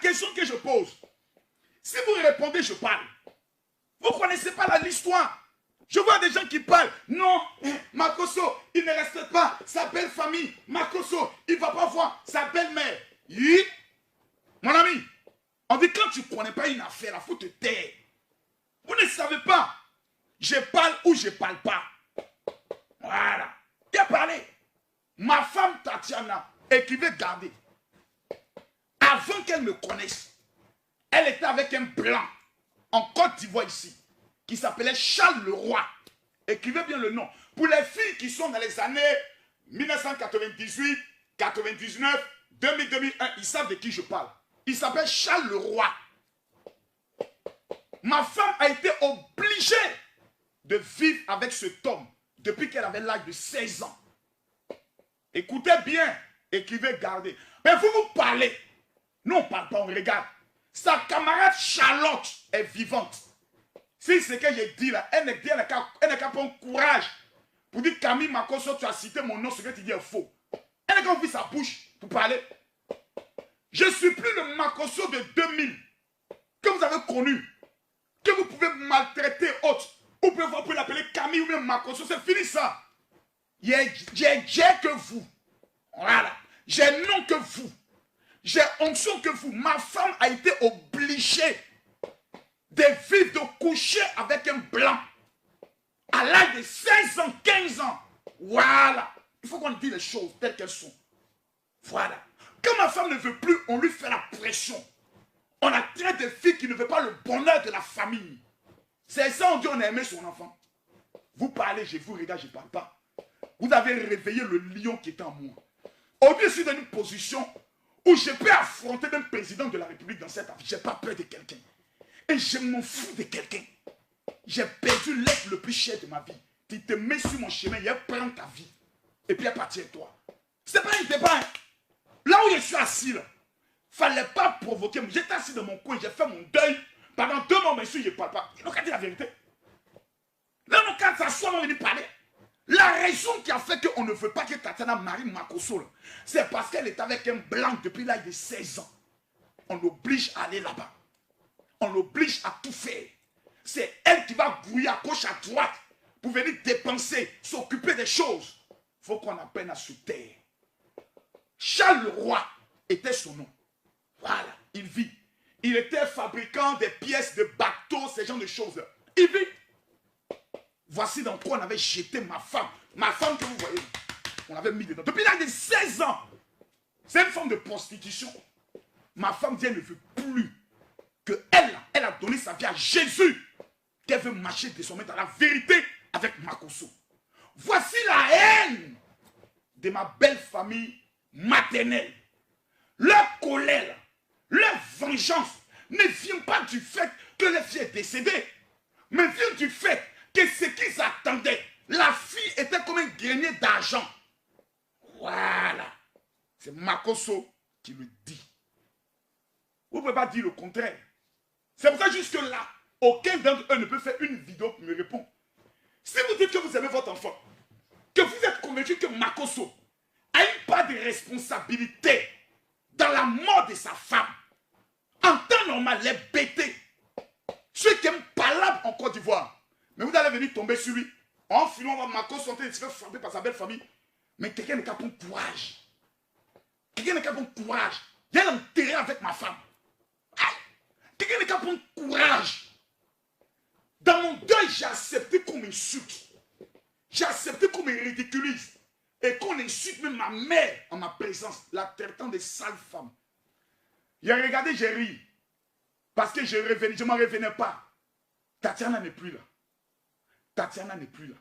question que je pose, si vous répondez, je parle. Vous ne connaissez pas l'histoire. Je vois des gens qui parlent. Non, Makosso, il ne respecte pas sa belle famille. Makosso, il ne va pas voir sa belle-mère. Oui. Mon ami, on dit quand tu ne connais pas une affaire, il faut te taire. Vous ne savez pas. Je parle ou je ne parle pas. Voilà. Il a parlé. Ma femme Tatiana, et qui veut garder. Avant qu'elle me connaisse, elle était avec un blanc en Côte d'Ivoire ici, qui s'appelait Charles Leroy. Écrivez bien le nom. Pour les filles qui sont dans les années 1998, 99, 2000, 2001, ils savent de qui je parle. Il s'appelle Charles Leroy. Ma femme a été obligée de vivre avec cet homme depuis qu'elle avait l'âge de 16 ans. Écoutez bien, écrivez, gardez. Mais vous vous parlez. Nous, on ne parle pas, on regarde. Sa camarade Charlotte est vivante. Si ce que j'ai dit là, elle n'a qu'à prendre courage pour dire Camille Makosso, tu as cité mon nom, ce que tu dis est faux. Elle n'a qu'à ouvrir sa bouche pour parler. Je ne suis plus le Makosso de 2000 que vous avez connu, que vous pouvez maltraiter autre. Ou vous pouvez l'appeler Camille ou même Makosso, c'est fini ça. J'ai que vous. Voilà. J'ai nom que vous. J'ai onction que vous. Ma femme a été obligée de vivre, de coucher avec un blanc. À l'âge de 16 ans, 15 ans. Voilà. Il faut qu'on dise les choses telles qu'elles sont. Voilà. Quand ma femme ne veut plus, on lui fait la pression. On a traité des filles qui ne veulent pas le bonheur de la famille. C'est ça, on dit on a aimé son enfant. Vous parlez, je vous regarde, je ne parle pas. Vous avez réveillé le lion qui est en moi. Aujourd'hui, je suis dans une position où je peux affronter un président de la République dans cette affaire. Je n'ai pas peur de quelqu'un. Et je m'en fous de quelqu'un. J'ai perdu l'être le plus cher de ma vie. Tu te mets sur mon chemin, il prend ta vie. Et puis elle partit avec toi. Ce n'est pas un débat. Hein. Là où je suis assis, là, il ne fallait pas provoquer. J'étais assis dans mon coin, j'ai fait mon deuil. Pendant 2 mois, monsieur, je ne parle pas. Ils n'ont qu'à dire la vérité. Là, on n'a qu'à s'asseoir, on va venir parler. La raison qui a fait qu'on ne veut pas que Tatiana marie Makosso, c'est parce qu'elle est avec un blanc depuis l'âge de 16 ans. On l'oblige à aller là-bas. On l'oblige à tout faire. C'est elle qui va grouiller à gauche, à droite, pour venir dépenser, s'occuper des choses. Il faut qu'on apprenne à se taire. Charles Leroy était son nom. Voilà, il vit. Il était fabricant des pièces de bateaux, ce genre de choses. Il vit. Voici dans quoi on avait jeté ma femme. Ma femme que vous voyez, on l'avait mis dedans. Depuis l'âge de 16 ans. C'est une forme de prostitution. Ma femme dit, elle ne veut plus qu'elle a donné sa vie à Jésus. Qu'elle veut marcher désormais dans la vérité avec Makosso. Voici la haine de ma belle famille maternelle. Leur colère, leur vengeance ne vient pas du fait que la fille est décédée, mais vient du fait que ce qu'ils attendaient, la fille était comme un grenier d'argent. Voilà. C'est Makosso qui le dit. Vous ne pouvez pas dire le contraire. C'est pour ça jusque-là, aucun d'entre eux ne peut faire une vidéo qui me répond. Si vous dites que vous aimez votre enfant, que vous êtes convaincu que Makosso a une part de responsabilité dans la mort de sa femme, en temps normal, les bêtés, ceux qui aiment palabre en Côte d'Ivoire, mais vous allez venir tomber sur lui. En filant Makosso, il se fait frapper par sa belle famille. Mais quelqu'un n'est qu'à prendre courage. Quelqu'un n'est qu'à prendre courage. Viens l'enterrer avec ma femme. Quelqu'un n'est qu'à prendre courage. Dans mon deuil, j'ai accepté qu'on m'insulte. J'ai accepté qu'on me ridiculise. Et qu'on insulte même ma mère en ma présence, la traitant de sale femme. J'ai regardé, j'ai ri. Parce que je ne m'en revenais pas. Tatiana n'est plus là. Tatiana n'est plus là.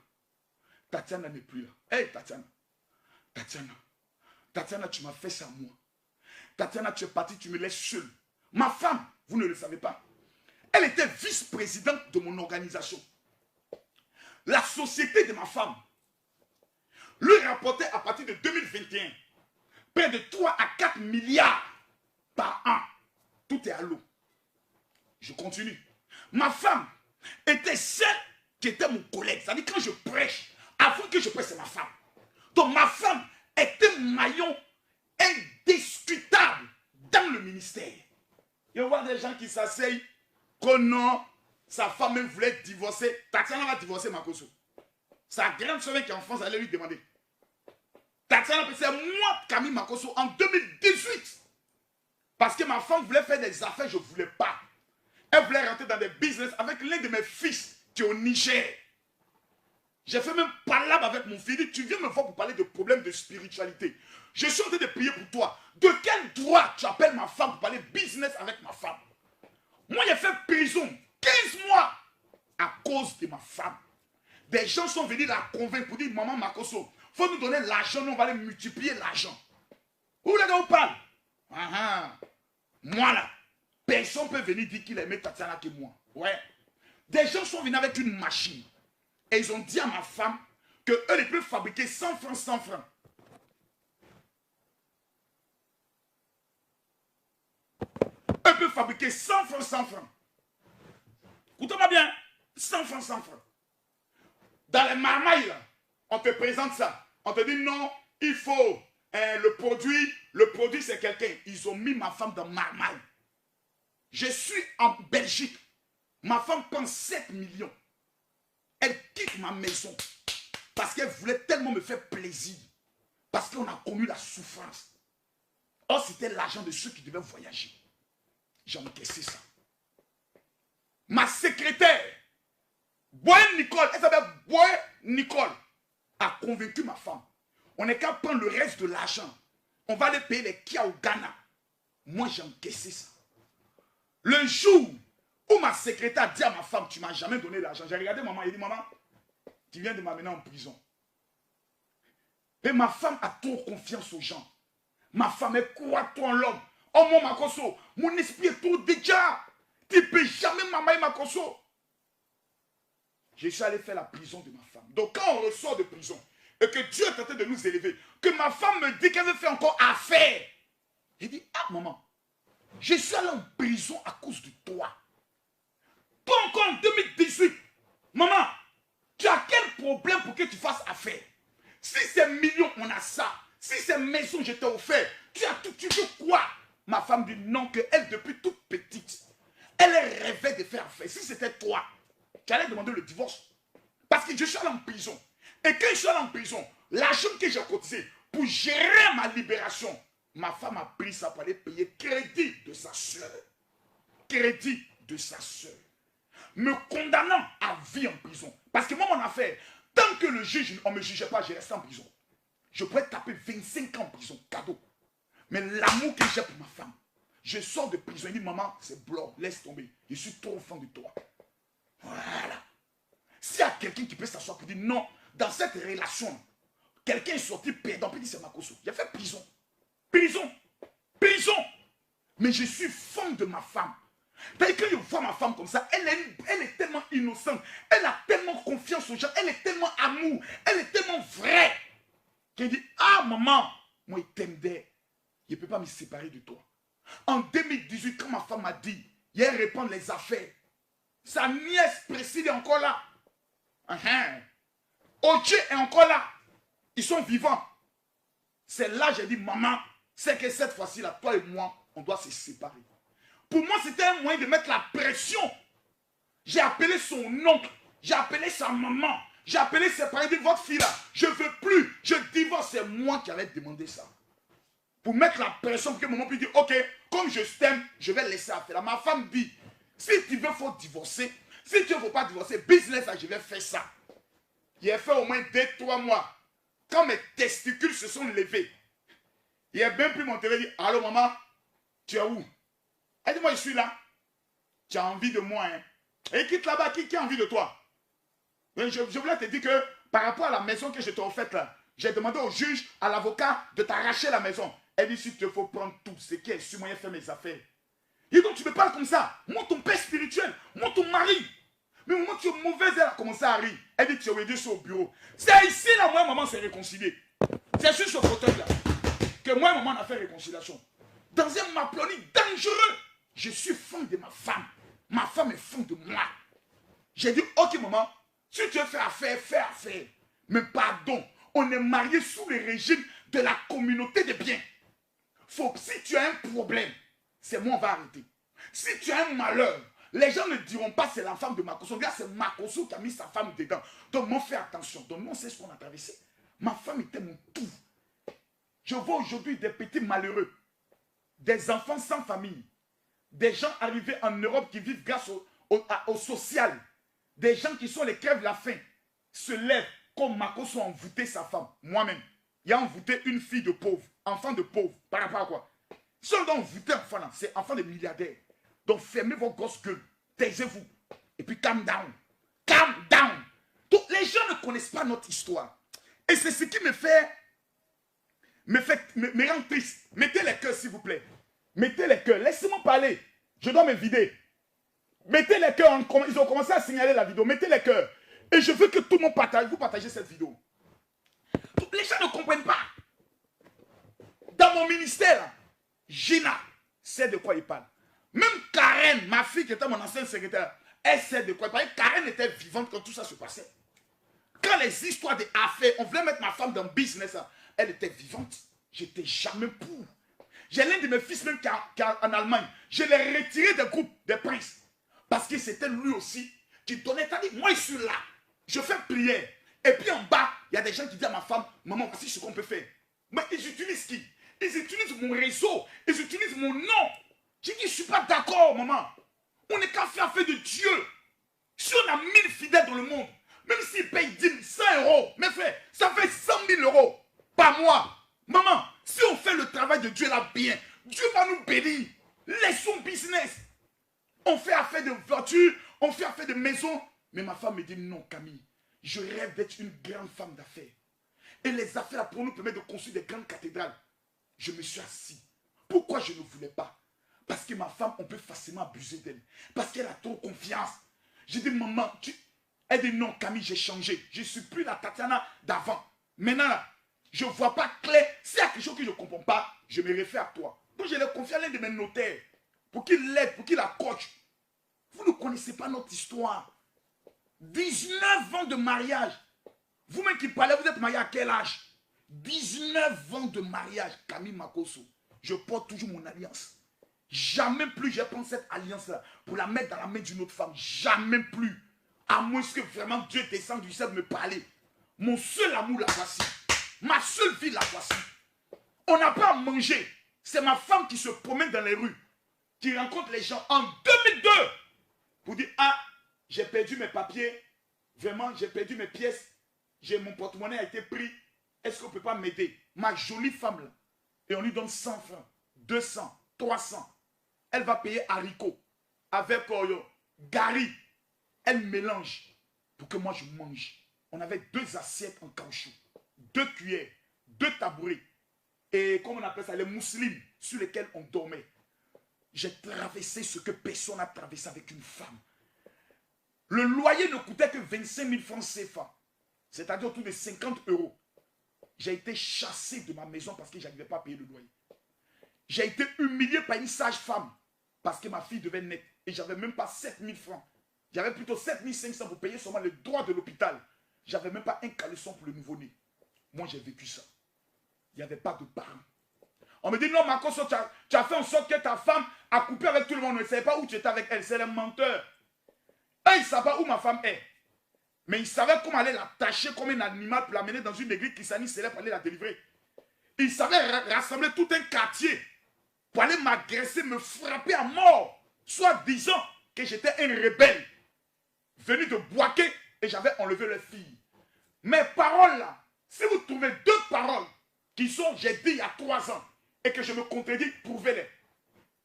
Tatiana n'est plus là. Hé, Tatiana. Tatiana. Tatiana, tu m'as fait ça à moi. Tatiana, tu es partie, tu me laisses seule. Ma femme, vous ne le savez pas. Elle était vice-présidente de mon organisation. La société de ma femme lui rapportait à partir de 2021 près de 3 à 4 milliards par an. Tout est à l'eau. Je continue. Ma femme était celle qui était mon collègue. C'est-à-dire quand je prêche, avant que je prêche, c'est ma femme. Donc ma femme était maillon indiscutable dans le ministère. Il y a des gens qui s'asseyent que non, sa femme même voulait divorcer. Tatiana va divorcer Makoso. Sa grande soeur qui est en France allait lui demander. Tatiana, c'est moi, Camille Makoso, en 2018. Parce que ma femme voulait faire des affaires, je ne voulais pas. Elle voulait rentrer dans des business avec l'un de mes fils qui est au Niger. J'ai fait même palabre avec mon fils. Tu viens me voir pour parler de problèmes de spiritualité. Je suis en train de prier pour toi. De quel droit tu appelles ma femme pour parler business avec ma femme? Moi, j'ai fait prison 15 mois à cause de ma femme. Des gens sont venus la convaincre pour dire, maman Makoso, il faut nous donner l'argent, nous on va aller multiplier l'argent. Où les gars on parle? Moi là, personne ne peut venir dire qu'il aimait Tatiana que moi. Ouais. Des gens sont venus avec une machine. Et ils ont dit à ma femme qu'eux, ils peuvent fabriquer 100 francs, 100 francs. Eux peuvent fabriquer 100 francs, 100 francs. Écoutez-moi bien. 100 francs, 100 francs. Dans les marmailles, là, on te présente ça. On te dit non, il faut le produit c'est quelqu'un. Ils ont mis ma femme dans marmaille. Je suis en Belgique. Ma femme prend 7 millions. Elle quitte ma maison parce qu'elle voulait tellement me faire plaisir. Parce qu'on a connu la souffrance. Or, c'était l'argent de ceux qui devaient voyager. J'ai encaissé ça. Ma secrétaire, Boye Nicole, elle s'appelle Boye Nicole, a convaincu ma femme. On n'est qu'à prendre le reste de l'argent. On va aller payer les kia au Ghana. Moi, j'ai encaissé ça. Le jour où ma secrétaire dit à ma femme, tu ne m'as jamais donné l'argent. J'ai regardé maman, il dit, maman, tu viens de m'amener en prison. Et ma femme a trop confiance aux gens. Ma femme, elle croit trop en l'homme. Oh mon Makoso, mon esprit est trop déjà. Tu ne peux jamais m'amener Makoso. Je suis allé faire la prison de ma femme. Donc quand on ressort de prison, et que Dieu est en train de nous élever, que ma femme me dit qu'elle veut faire encore affaire. Il dit, ah maman, je suis allé en prison à cause de toi. Pas encore en 2018. Maman, tu as quel problème pour que tu fasses affaire? Si c'est millions, on a ça. Si c'est maison, je t'ai offert. Tu as tout, tu veux quoi? Ma femme dit non, qu'elle, depuis toute petite, elle rêvait de faire affaire. Si c'était toi, tu allais demander le divorce. Parce que je suis allé en prison. Et quand je suis allé en prison, l'argent que j'ai cotisé pour gérer ma libération, ma femme a pris ça pour aller payer crédit de sa soeur. Crédit de sa soeur. Me condamnant à vie en prison. Parce que moi, mon affaire, tant que le juge, on ne me jugeait pas, j'ai resté en prison. Je pourrais taper 25 ans en prison, cadeau. Mais l'amour que j'ai pour ma femme, je sors de prison et dis, maman, c'est blanc, laisse tomber. Je suis trop fan de toi. Voilà. S'il y a quelqu'un qui peut s'asseoir pour dire non, dans cette relation, quelqu'un est sorti perdant, puis dit c'est Makoso. J'ai fait prison. Prison. Prison. Mais je suis fan de ma femme. Quand je vois ma femme comme ça, elle est tellement innocente, elle a tellement confiance aux gens, elle est tellement amour, elle est tellement vraie, qu'elle dit, ah maman, moi je t'aime, je ne peux pas me séparer de toi. En 2018, quand ma femme m'a dit, il va répondre les affaires, sa nièce Priscille est encore là. Oche est encore là. Ils sont vivants. C'est là que j'ai dit, maman, c'est que cette fois-ci, là, toi et moi, on doit se séparer. Pour moi, c'était un moyen de mettre la pression. J'ai appelé son oncle, j'ai appelé sa maman, j'ai appelé ses parents, dit, votre fille là, je ne veux plus, je divorce. C'est moi qui avais demandé ça. Pour mettre la pression, pour que maman puisse dire, ok, comme je t'aime, je vais laisser affaire. Ma femme dit, si tu veux, il faut divorcer. Si tu ne veux pas divorcer, business, là, je vais faire ça. Il a fait au moins 2-3 mois. Quand mes testicules se sont levés, il a bien pu monter et dire, allô maman, tu es où? Elle dit, moi je suis là. Tu as envie de moi, hein? Et quitte là-bas, qui a envie de toi? Je voulais te dire que par rapport à la maison que je t'ai offerte là, j'ai demandé au juge, à l'avocat, de t'arracher la maison. Elle dit, s'il te faut prendre tout ce qui est sur moi, faire mes affaires. Et donc tu me parles comme ça. Moi, ton père spirituel, moi, ton mari. Mais au moment où tu es mauvaise, elle a commencé à rire. Elle dit, tu es aidé sur au bureau. C'est ici là, moi et maman s'est réconcilié. C'est sur ce fauteuil là que moi et maman on a fait réconciliation. Dans un maploni dangereux. Je suis fan de ma femme. Ma femme est fan de moi. J'ai dit, ok maman, si tu veux faire affaire, fais affaire. Mais pardon, on est mariés sous le régime de la communauté des biens. Si tu as un problème, c'est moi on va arrêter. Si tu as un malheur, les gens ne diront pas c'est la femme de Makosso. C'est Makosso qui a mis sa femme dedans. Donc, moi, fais attention. Donc, nous, on sait ce qu'on a traversé. Ma femme était mon tout. Je vois aujourd'hui des petits malheureux, des enfants sans famille, des gens arrivés en Europe qui vivent grâce au social, des gens qui sont les crèves de la faim, se lèvent comme Makosso a envoûté sa femme. Moi-même, il a envoûté une fille de pauvre, enfant de pauvre, par rapport à quoi? Si on doit envoûter un enfant là, c'est enfant de milliardaires. Donc fermez vos grosses gueules, taisez-vous, et puis calm down. Calm down. Donc les gens ne connaissent pas notre histoire. Et c'est ce qui me rend triste. Mettez les cœurs, s'il vous plaît. Mettez les cœurs. Laissez-moi parler. Je dois me vider. Mettez les cœurs. Ils ont commencé à signaler la vidéo. Mettez les cœurs. Et je veux que tout le monde partage. Vous partagez cette vidéo. Donc, les gens ne comprennent pas. Dans mon ministère, Gina sait de quoi il parle. Même Karen, ma fille qui était mon ancienne secrétaire, elle sait de quoi il parle. Karen était vivante quand tout ça se passait. Quand les histoires d'affaires, on voulait mettre ma femme dans le business, elle était vivante. J'étais jamais pour. J'ai l'un de mes fils même qui est en Allemagne. Je l'ai retiré des groupes, des princes. Parce que c'était lui aussi qui donnait. C'est-à-dire, moi je suis là. Je fais prière. Et puis en bas, il y a des gens qui disent à ma femme, maman, voici ce qu'on peut faire. Mais ils utilisent qui? Ils utilisent mon réseau. Ils utilisent mon nom. J'ai dit, je ne suis pas d'accord, maman. On n'est qu'à faire affaire de Dieu. Si on a 1000 fidèles dans le monde, même s'ils payent 10 100 euros, mes frères, ça fait 100 000 euros par mois. Maman, si on fait le travail de Dieu là bien, Dieu va nous bénir. Laissons business. On fait affaire de voiture, on fait affaire de maison. Mais ma femme me dit, non Camille, je rêve d'être une grande femme d'affaires. Et les affaires pour nous permettre de construire des grandes cathédrales. Je me suis assis. Pourquoi je ne voulais pas? Parce que ma femme, on peut facilement abuser d'elle. Parce qu'elle a trop confiance. J'ai dit, maman, elle dit, non Camille, j'ai changé. Je ne suis plus la Tatiana d'avant. Maintenant, là, je ne vois pas clair. S'il y a quelque chose que je ne comprends pas, je me réfère à toi. Donc je l'ai confié à l'un de mes notaires. Pour qu'il l'aide, pour qu'il la coach. Vous ne connaissez pas notre histoire. 19 ans de mariage. Vous-même qui parlez, vous êtes marié à quel âge? 19 ans de mariage, Camille Makosso. Je porte toujours mon alliance. Jamais plus je prends cette alliance-là pour la mettre dans la main d'une autre femme. Jamais plus. À moins que vraiment Dieu descende du ciel me parler. Mon seul amour, la voici. Ma seule vie, la voici. On n'a pas à manger. C'est ma femme qui se promène dans les rues, qui rencontre les gens en 2002 pour dire, ah, j'ai perdu mes papiers. Vraiment, j'ai perdu mes pièces. Mon porte-monnaie a été pris. Est-ce qu'on ne peut pas m'aider? Ma jolie femme là. Et on lui donne 100 francs, 200, 300. Elle va payer haricot avec gari. Elle mélange pour que moi je mange. On avait 2 assiettes en caoutchouc, 2 cuillères, 2 tabourets. Et comment on appelle ça, les mousselines sur lesquelles on dormait. J'ai traversé ce que personne n'a traversé avec une femme. Le loyer ne coûtait que 25 000 francs CFA. C'est-à-dire autour de 50 euros. J'ai été chassé de ma maison parce que je n'arrivais pas à payer le loyer. J'ai été humilié par une sage-femme parce que ma fille devait naître. Et je n'avais même pas 7 000 francs. J'avais plutôt 7 500 pour payer seulement le droit de l'hôpital. Je n'avais même pas un caleçon pour le nouveau-né. Moi, j'ai vécu ça. Il n'y avait pas de parents. On me dit, non, Makosso, tu as fait en sorte que ta femme a coupé avec tout le monde. On ne savait pas où tu étais avec elle. C'est le menteur. Eux, ils ne savent pas où ma femme est. Mais ils savaient comment aller l'attacher comme un animal pour l'amener dans une église qui s'annonçait pour aller la délivrer. Ils savaient rassembler tout un quartier pour aller m'agresser, me frapper à mort, soit disant que j'étais un rebelle venu de Boaké et j'avais enlevé leur fille. Mes paroles là, si vous trouvez 2 paroles qui sont, j'ai dit il y a 3 ans, et que je me contredis, prouvez-les.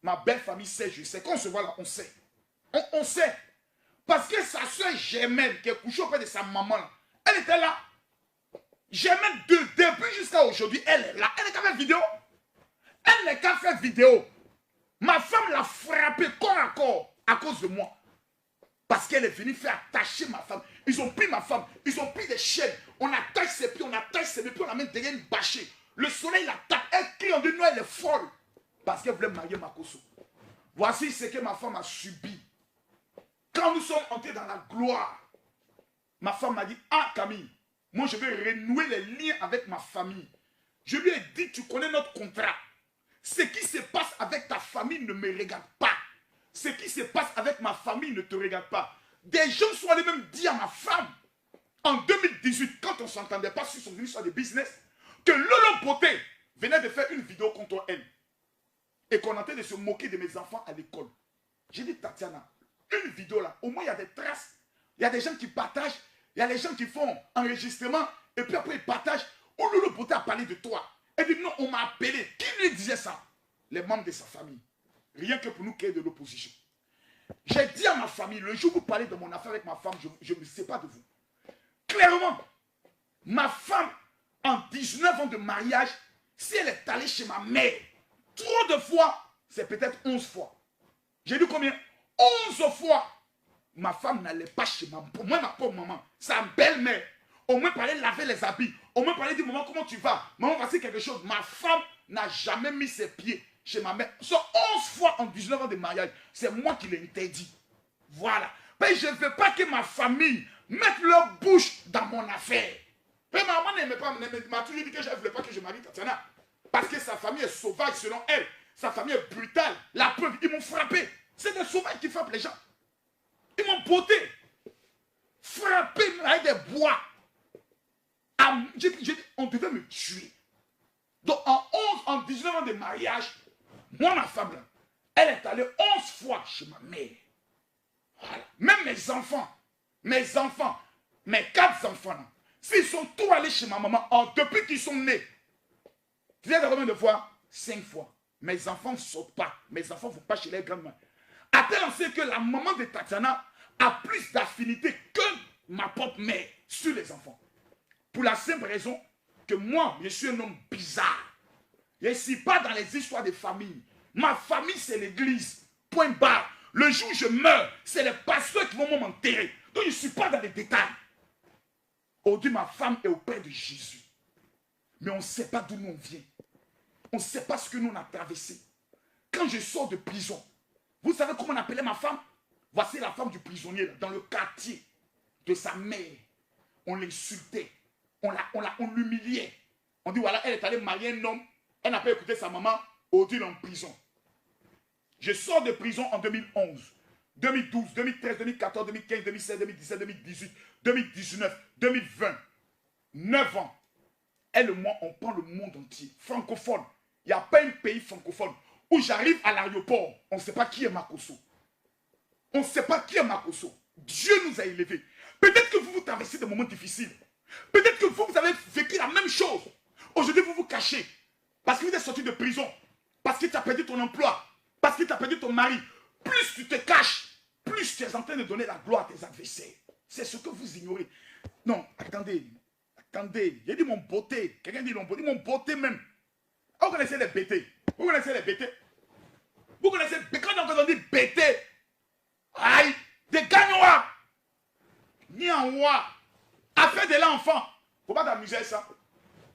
Ma belle famille sait, je sais. Quand on se voit là, on sait. On sait. Parce que sa soeur Germaine, qui est couchée auprès de sa maman, là, elle était là. Germaine, depuis jusqu'à aujourd'hui, elle est là. Elle n'est qu'à faire vidéo. Elle n'est qu'à faire vidéo. Ma femme l'a frappée corps à corps à cause de moi. Parce qu'elle est venue faire attacher ma femme. Ils ont pris ma femme. Ils ont pris des chaînes. On attache ses pieds, on attache ses pieds, puis on l'amène derrière une bâchée. Le soleil l'attaque. Elle crie en disant, elle est folle. Parce qu'elle voulait marier Makosso. Voici ce que ma femme a subi. Quand nous sommes entrés dans la gloire, ma femme m'a dit, ah Camille, moi je vais renouer les liens avec ma famille. Je lui ai dit, tu connais notre contrat. Ce qui se passe avec ta famille ne me regarde pas. ce qui se passe avec ma famille ne te regarde pas. Des gens sont allés même dire à ma femme, en 2018, quand on ne s'entendait pas sur son histoire de business, que Lolo Poté venait de faire une vidéo contre elle. Et qu'on est en train de se moquer de mes enfants à l'école. J'ai dit, Tatiana, une vidéo là, au moins il y a des traces. Il y a des gens qui partagent, il y a des gens qui font enregistrement, et puis après ils partagent. Où Lolo Poté a parlé de toi. Elle dit, non, on m'a appelé. Qui lui disait ça? Les membres de sa famille. Rien que pour nous créer de l'opposition. J'ai dit à ma famille, le jour où vous parlez de mon affaire avec ma femme, je ne sais pas de vous. Clairement, ma femme, en 19 ans de mariage, si elle est allée chez ma mère, trop de fois, c'est peut-être 11 fois. J'ai dit combien? 11 fois. Ma femme n'allait pas chez ma pauvre maman, sa belle-mère. Au moins, parlait laver les habits. Au moins, parlait dire, maman, comment tu vas? Maman, voici quelque chose. Ma femme n'a jamais mis ses pieds chez ma mère. Sur 11 fois en 19 ans de mariage, c'est moi qui l'ai interdit. Voilà. Mais je ne veux pas que ma famille mette leur bouche dans mon affaire. Mais maman n'aimait pas, m'a toujours dit que je ne voulais pas que je marie Tatiana. Parce que sa famille est sauvage selon elle. Sa famille est brutale. La preuve, ils m'ont frappé. C'est des sauvages qui frappent les gens. Ils m'ont botté. Frappé avec des bois. On devait me tuer. Donc en 19 ans de mariage, moi, ma femme, là, elle est allée 11 fois chez ma mère. Voilà. Même mes 4 enfants, là, s'ils sont tous allés chez ma maman depuis qu'ils sont nés, tu sais combien de fois? 5 fois. Mes enfants ne sautent pas. Mes enfants ne vont pas chez les grands-mères. A-t-elle pensé que la maman de Tatiana a plus d'affinité que ma propre mère sur les enfants? Pour la simple raison que moi, je suis un homme bizarre. Je ne suis pas dans les histoires de famille. Ma famille, c'est l'église. Point barre. Le jour où je meurs, c'est les pasteurs qui vont m'enterrer. Donc, je ne suis pas dans les détails. Aujourd'hui, ma femme est auprès de Jésus. Mais on ne sait pas d'où nous on vient. On ne sait pas ce que nous on a traversé. Quand je sors de prison, vous savez comment on appelait ma femme? Voici la femme du prisonnier, là, dans le quartier de sa mère. On l'insultait. On l'humiliait. On dit, voilà, elle est allée marier un homme. Elle n'a pas écouté sa maman. Aujourd'hui, elle est en prison. Je sors de prison en 2011, 2012, 2013, 2014, 2015, 2016, 2017, 2018, 2019, 2020. 9 ans. Elle et moi, on prend le monde entier. Francophone. Il n'y a pas un pays francophone où j'arrive à l'aéroport. On ne sait pas qui est Makosso. On ne sait pas qui est Makosso. Dieu nous a élevés. Peut-être que vous traversez des moments difficiles. Peut-être que vous avez vécu la même chose. Aujourd'hui, vous vous cachez. Parce que vous êtes sorti de prison. Parce que tu as perdu ton emploi. Parce que tu as perdu ton mari. Plus tu te caches, plus tu es en train de donner la gloire à tes adversaires. C'est ce que vous ignorez. Non, attendez. Attendez. J'ai dit mon beauté. Quelqu'un dit mon beauté. Mon beauté même. Vous connaissez les bêtés. Vous connaissez les bêtés. Vous connaissez. Quand on dit bêtés. Aïe. Des gagnois. Ni en roi. Affaire de l'enfant. Faut pas t'amuser ça.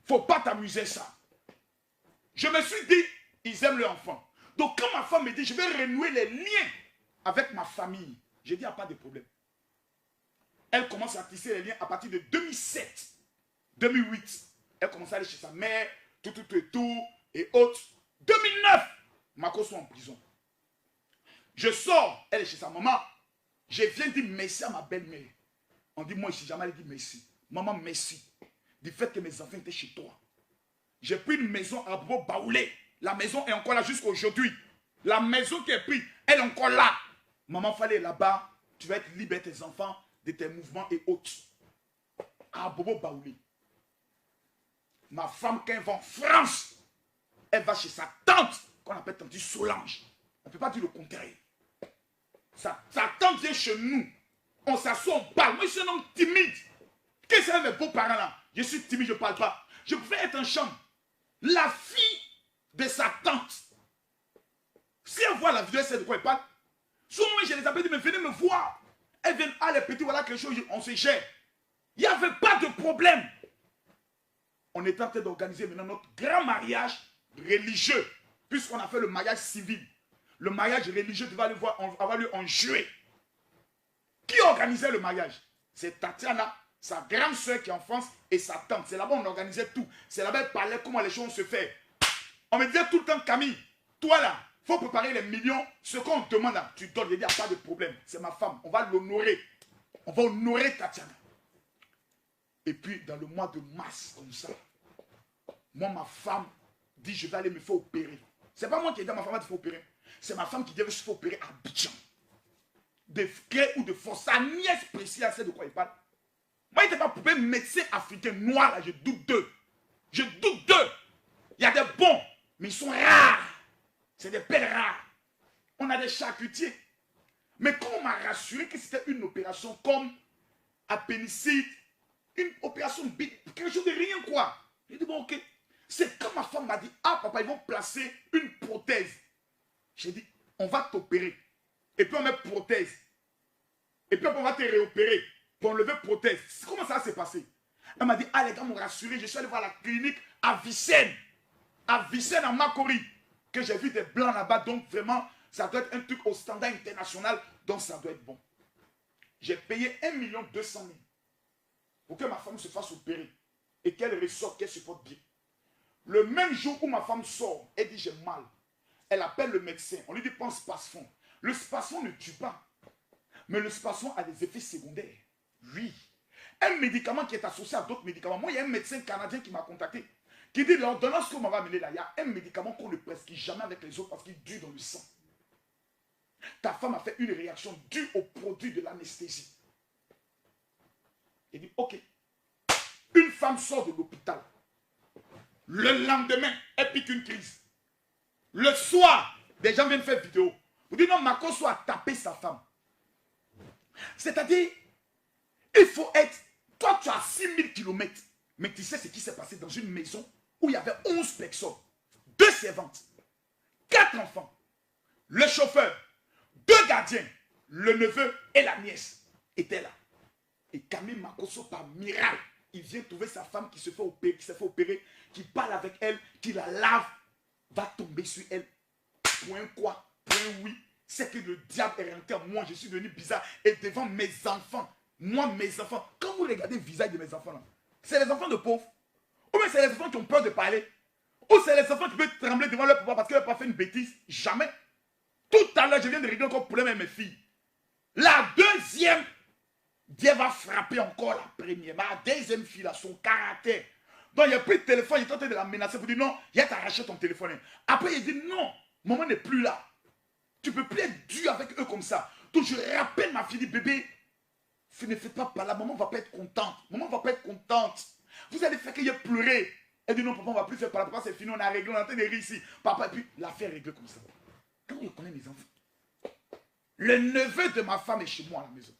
Faut pas t'amuser ça. Je me suis dit, ils aiment leur enfant. Donc quand ma femme me dit, je vais renouer les liens avec ma famille, j'ai dit, il n'y a pas de problème. Elle commence à tisser les liens à partir de 2007, 2008. Elle commence à aller chez sa mère, tout, et autres. 2009, Mako soit en prison. Je sors, elle est chez sa maman. Je viens dire merci à ma belle-mère. On dit, moi, je n'ai jamais dit merci. Maman, merci du fait que mes enfants étaient chez toi. J'ai pris une maison à Baoulé. La maison est encore là jusqu'aujourd'hui. La maison qui est prise, elle est encore là. Maman, fallait là-bas. Tu vas être libre de tes enfants, de tes mouvements et autres. À Bobo Baoulé. Ma femme, quand elle va en France, elle va chez sa tante, qu'on appelle tante Solange. On ne peut pas dire le contraire. Sa tante vient chez nous. On s'assoit, on parle. Moi, je suis un homme timide. Qu'est-ce que c'est mes beaux-parents là? Je suis timide, je ne parle pas. Je pouvais être en chambre. La fille de sa tante. Si elle voit la vidéo, elle sait de quoi elle parle. Souvent, je les appelle, mais venez me voir. Elle vient, ah les petits, voilà quelque chose, on se gère. Il n'y avait pas de problème. On est en train d'organiser maintenant notre grand mariage religieux, puisqu'on a fait le mariage civil. Le mariage religieux va avoir lieu en juillet. Qui organisait le mariage? C'est Tatiana, sa grande soeur qui est en France, et sa tante. C'est là-bas on organisait tout. C'est là-bas elle parlait comment les choses se font. On me disait tout le temps, Camille, toi là, Il faut préparer les millions. Ce qu'on demande là, tu donnes. Il n'y a pas de problème. C'est ma femme. On va l'honorer. On va honorer Tatiana. Et puis, dans le mois de mars, comme ça, moi, ma femme dit, je vais aller me faire opérer. Ce n'est pas moi qui ai dit à ma femme de faire opérer. C'est ma femme qui devait se faire opérer à Abidjan. De gré ou de force. Sa nièce précise, elle sait de quoi il parle. Moi, il n'était pas poupée médecin africain noir, là, je doute d'eux. Je doute d'eux. Il y a des bons, mais ils sont rares. C'est des belles rares. On a des charcutiers. Mais quand on m'a rassuré que c'était une opération comme appendicite, une opération bide, quelque chose de rien quoi. J'ai dit bon ok. C'est quand ma femme m'a dit, ah papa, ils vont placer une prothèse. J'ai dit, on va t'opérer. Et puis on met prothèse. Et puis on va te réopérer pour enlever prothèse. Comment ça s'est passé? Elle m'a dit, ah les gars m'ont rassuré, je suis allé voir la clinique à Vicenne. À Vicenne, en Makori. Que j'ai vu des blancs là-bas. Donc vraiment, ça doit être un truc au standard international. Donc ça doit être bon. J'ai payé 1 200 000 pour que ma femme se fasse opérer. Et qu'elle ressorte, qu'elle se porte bien. Le même jour où ma femme sort, elle dit j'ai mal. Elle appelle le médecin. On lui dit prends Spasfon. Le Spasfon ne tue pas. Mais le Spasfon a des effets secondaires. Oui. Un médicament qui est associé à d'autres médicaments. Moi, il y a un médecin canadien qui m'a contacté. Qui dit l'ordonnance qu'on m'avait amenée là, il y a un médicament qu'on ne prescrit jamais avec les autres parce qu'il dure dans le sang. Ta femme a fait une réaction due au produit de l'anesthésie. Il dit ok. Une femme sort de l'hôpital. Le lendemain, elle pique une crise. Le soir, des gens viennent faire vidéo. Vous dites non, Makosso a tapé sa femme. C'est-à-dire, il faut être... Toi, tu as 6000 km. Mais tu sais ce qui s'est passé dans une maison où il y avait 11 personnes. 2 servantes. 4 enfants. Le chauffeur. 2 gardiens. Le neveu et la nièce étaient là. Et Camille Makosso, par miracle, il vient trouver sa femme qui se fait opérer, qui parle avec elle, qui la lave, va tomber sur elle. Point quoi? Point oui. C'est que le diable est rentré en moi. Je suis devenu bizarre. Et devant mes enfants, moi, mes enfants, quand vous regardez le visage de mes enfants là, c'est les enfants de pauvres. Ou bien c'est les enfants qui ont peur de parler. Ou c'est les enfants qui peuvent trembler devant leur papa parce qu'ils n'ont pas fait une bêtise. Jamais. Tout à l'heure, je viens de régler encore le problème avec mes filles. La deuxième, Dieu va frapper encore la première. Ma deuxième fille, là, son caractère. Donc, il n'y a plus de téléphone. Il est en train de la menacer pour dire non, il a t'arraché ton téléphone. Après, il dit non, maman n'est plus là. Tu ne peux plus être dur avec eux comme ça. Donc, je rappelle ma fille, dit bébé, ne faites pas par là, maman ne va pas être contente. Maman ne va pas être contente. Vous allez faire qu'elle ait pleuré. Elle dit non, papa, on ne va plus faire par là. Papa, c'est fini, on a réglé, on est en train de rire ici. Papa, et puis l'affaire est réglée comme ça. Quand je connais mes enfants, le neveu de ma femme est chez moi à la maison.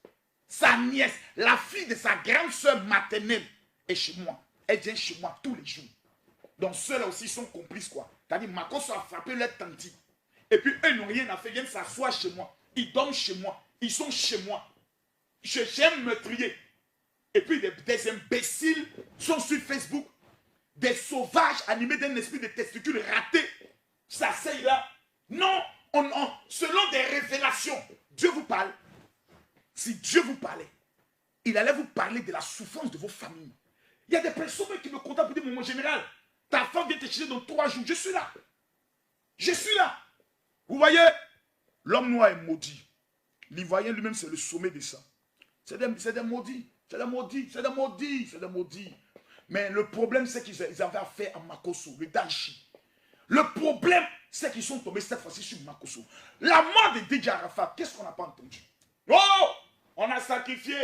Sa nièce, la fille de sa grande soeur maternelle est chez moi. Elle vient chez moi tous les jours. Donc ceux-là aussi sont complices quoi. C'est-à-dire Makosso a frappé leur tante. Et puis eux n'ont rien à faire, ils viennent s'asseoir chez moi. Ils dorment chez moi. Ils sont chez moi. J'aime meurtrier. Et puis des imbéciles sont sur Facebook. Des sauvages animés d'un esprit de testicules ratés. Ça c'est là. Non, selon des révélations, Dieu vous parle. Si Dieu vous parlait, il allait vous parler de la souffrance de vos familles. Il y a des personnes qui me contactent pour dire, mon général, ta femme vient te chercher dans 3 jours. Je suis là. Je suis là. Vous voyez, l'homme noir est maudit. L'Ivoirien lui-même, c'est le sommet de ça. C'est des maudits. C'est des maudits. C'est des maudits. C'est des maudits. Mais le problème, c'est qu'ils avaient affaire à Makosso, le Daïchi. Le problème, c'est qu'ils sont tombés cette fois-ci sur Makosso. La mort de DJ Arafat, qu'est-ce qu'on n'a pas entendu? Oh! On a sacrifié.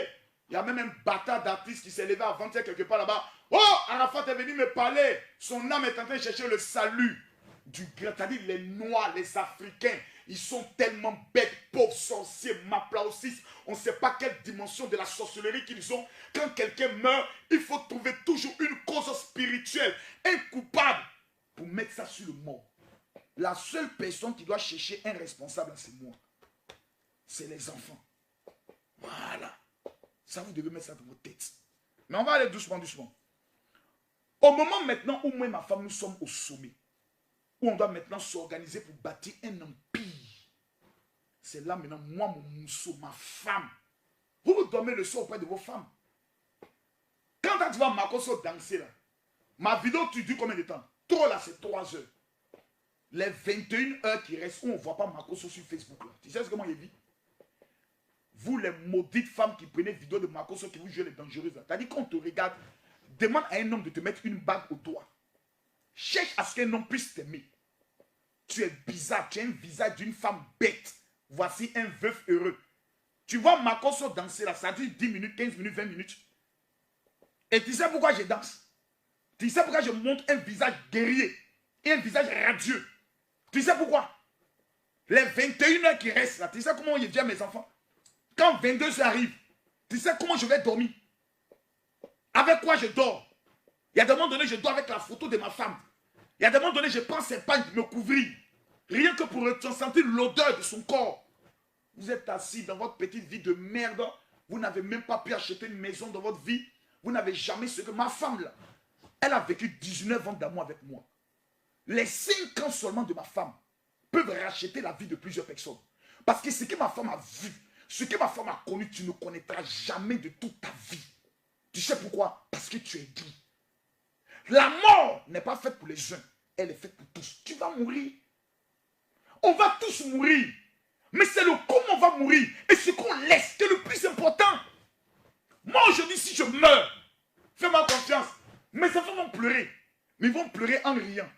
Il y a même un bâtard d'artiste qui s'est levé avant-hier quelque part là-bas. Oh! Arafat est venu me parler. Son âme est en train de chercher le salut du grand. C'est-à-dire les Noirs, les Africains. Ils sont tellement bêtes, pauvres sorciers, maplaosis. On ne sait pas quelle dimension de la sorcellerie qu'ils ont. Quand quelqu'un meurt, il faut trouver toujours une cause spirituelle, un coupable, pour mettre ça sur le mort. La seule personne qui doit chercher un responsable, c'est moi. C'est les enfants. Voilà. Ça, vous devez mettre ça dans vos têtes. Mais on va aller doucement, doucement. Au moment maintenant où moi et ma femme, nous sommes au sommet, où on doit maintenant s'organiser pour bâtir un empire. C'est là maintenant, moi, mon mousseau, ma femme. Vous dormez le soir auprès de vos femmes. Quand tu vas Makosso danser là, ma vidéo, tu dis combien de temps? Trop là, c'est 3 heures. Les 21 heures qui restent, on ne voit pas Makoso sur Facebook. Là. Tu sais comment il vit? Vous, les maudites femmes qui prenez vidéo de Makoso, qui vous jouez les dangereuses. C'est-à-dire qu'on te regarde, demande à un homme de te mettre une bague au doigt. Cherche à ce qu'un homme puisse t'aimer. Tu es bizarre, tu as un visage d'une femme bête. Voici un veuf heureux. Tu vois Makoso danser là, ça dure 10 minutes, 15 minutes, 20 minutes. Et tu sais pourquoi je danse? Tu sais pourquoi je montre un visage guerrier et un visage radieux? Tu sais pourquoi? Les 21 heures qui restent là, tu sais comment je dis à mes enfants? Quand 22 heures arrivent, tu sais comment je vais dormir? Avec quoi je dors? Il y a des moments donnés, je dors avec la photo de ma femme. Il y a des moments donnés, je prends ses pagnes de me couvrir. Rien que pour ressentir l'odeur de son corps. Vous êtes assis dans votre petite vie de merde. Vous n'avez même pas pu acheter une maison dans votre vie. Vous n'avez jamais ce que ma femme là. Elle a vécu 19 ans d'amour avec moi. Les 5 ans seulement de ma femme peuvent racheter la vie de plusieurs personnes. Parce que ce que ma femme a vu, ce que ma femme a connu, tu ne connaîtras jamais de toute ta vie. Tu sais pourquoi? Parce que tu es gris. La mort n'est pas faite pour les uns, elle est faite pour tous. Tu vas mourir. On va tous mourir. Mais c'est le comment on va mourir et ce qu'on laisse qui est le plus important. Moi aujourd'hui, si je meurs, fais-moi confiance. Mes enfants vont pleurer. Mais ils vont pleurer en riant.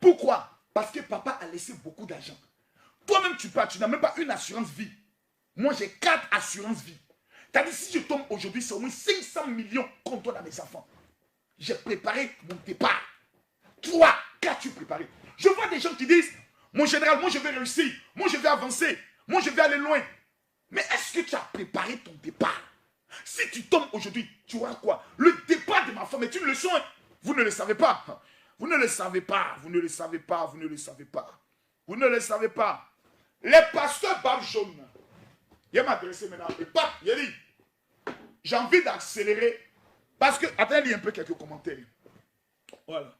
Pourquoi? Parce que papa a laissé beaucoup d'argent. Toi-même, tu pars, tu n'as même pas une assurance vie. Moi, j'ai 4 assurances vie. C'est-à-dire, si je tombe aujourd'hui, c'est au moins 500 millions qu'on donne à mes enfants. J'ai préparé mon départ. Toi, qu'as-tu préparé? Je vois des gens qui disent, mon général, moi je vais réussir, moi je vais avancer, moi je vais aller loin. Mais est-ce que tu as préparé ton départ? Si tu tombes aujourd'hui, tu auras quoi? Le départ de ma femme est une leçon. Vous ne le savez pas. Vous ne le savez pas. Vous ne le savez pas. Vous ne le savez pas. Vous ne le savez pas. Les pasteurs barbe jaune. Il m'a adressé maintenant. Et pas, il a dit, j'ai envie d'accélérer. Parce que, attendez un peu quelques commentaires. Voilà.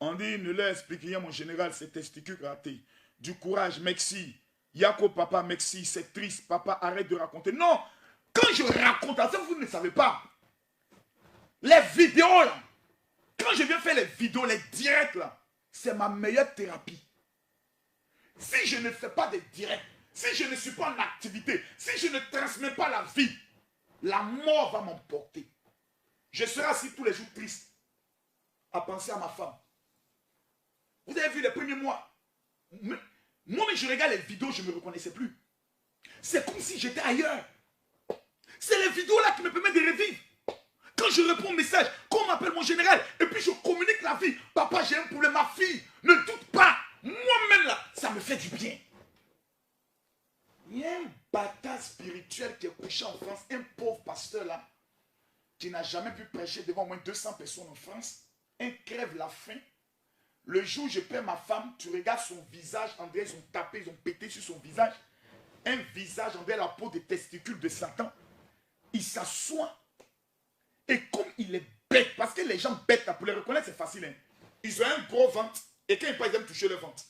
On dit, ne leur explique rien, mon général, c'est testicules ratés. Du courage, merci. Yako, papa, merci. C'est triste, papa, arrête de raconter. Non, quand je raconte, ça vous ne savez pas. Les vidéos, là, quand je viens faire les vidéos, les directs, là, c'est ma meilleure thérapie. Si je ne fais pas de directs, si je ne suis pas en activité, si je ne transmets pas la vie, la mort va m'emporter. Je serai assis tous les jours triste à penser à ma femme. Vous avez vu les premiers mois. Moi, je regarde les vidéos, je ne me reconnaissais plus. C'est comme si j'étais ailleurs. C'est les vidéos là qui me permettent de revivre. Quand je réponds au message, quand on m'appelle mon général, et puis je communique la vie. Papa, j'ai un problème, ma fille, ne doute pas. Moi-même là, ça me fait du bien. Il y a un bâtard spirituel qui est couché en France, un pauvre pasteur là, qui n'a jamais pu prêcher devant au moins 200 personnes en France. Un crève la faim. Le jour où je perds ma femme, tu regardes son visage, André, ils ont tapé, ils ont pété sur son visage. Un visage, André, la peau des testicules de Satan. Il s'assoit. Et comme il est bête, parce que les gens bêtes, pour les reconnaître, c'est facile. Hein. Ils ont un gros ventre. Et quand ils parlent, ils aiment toucher le ventre.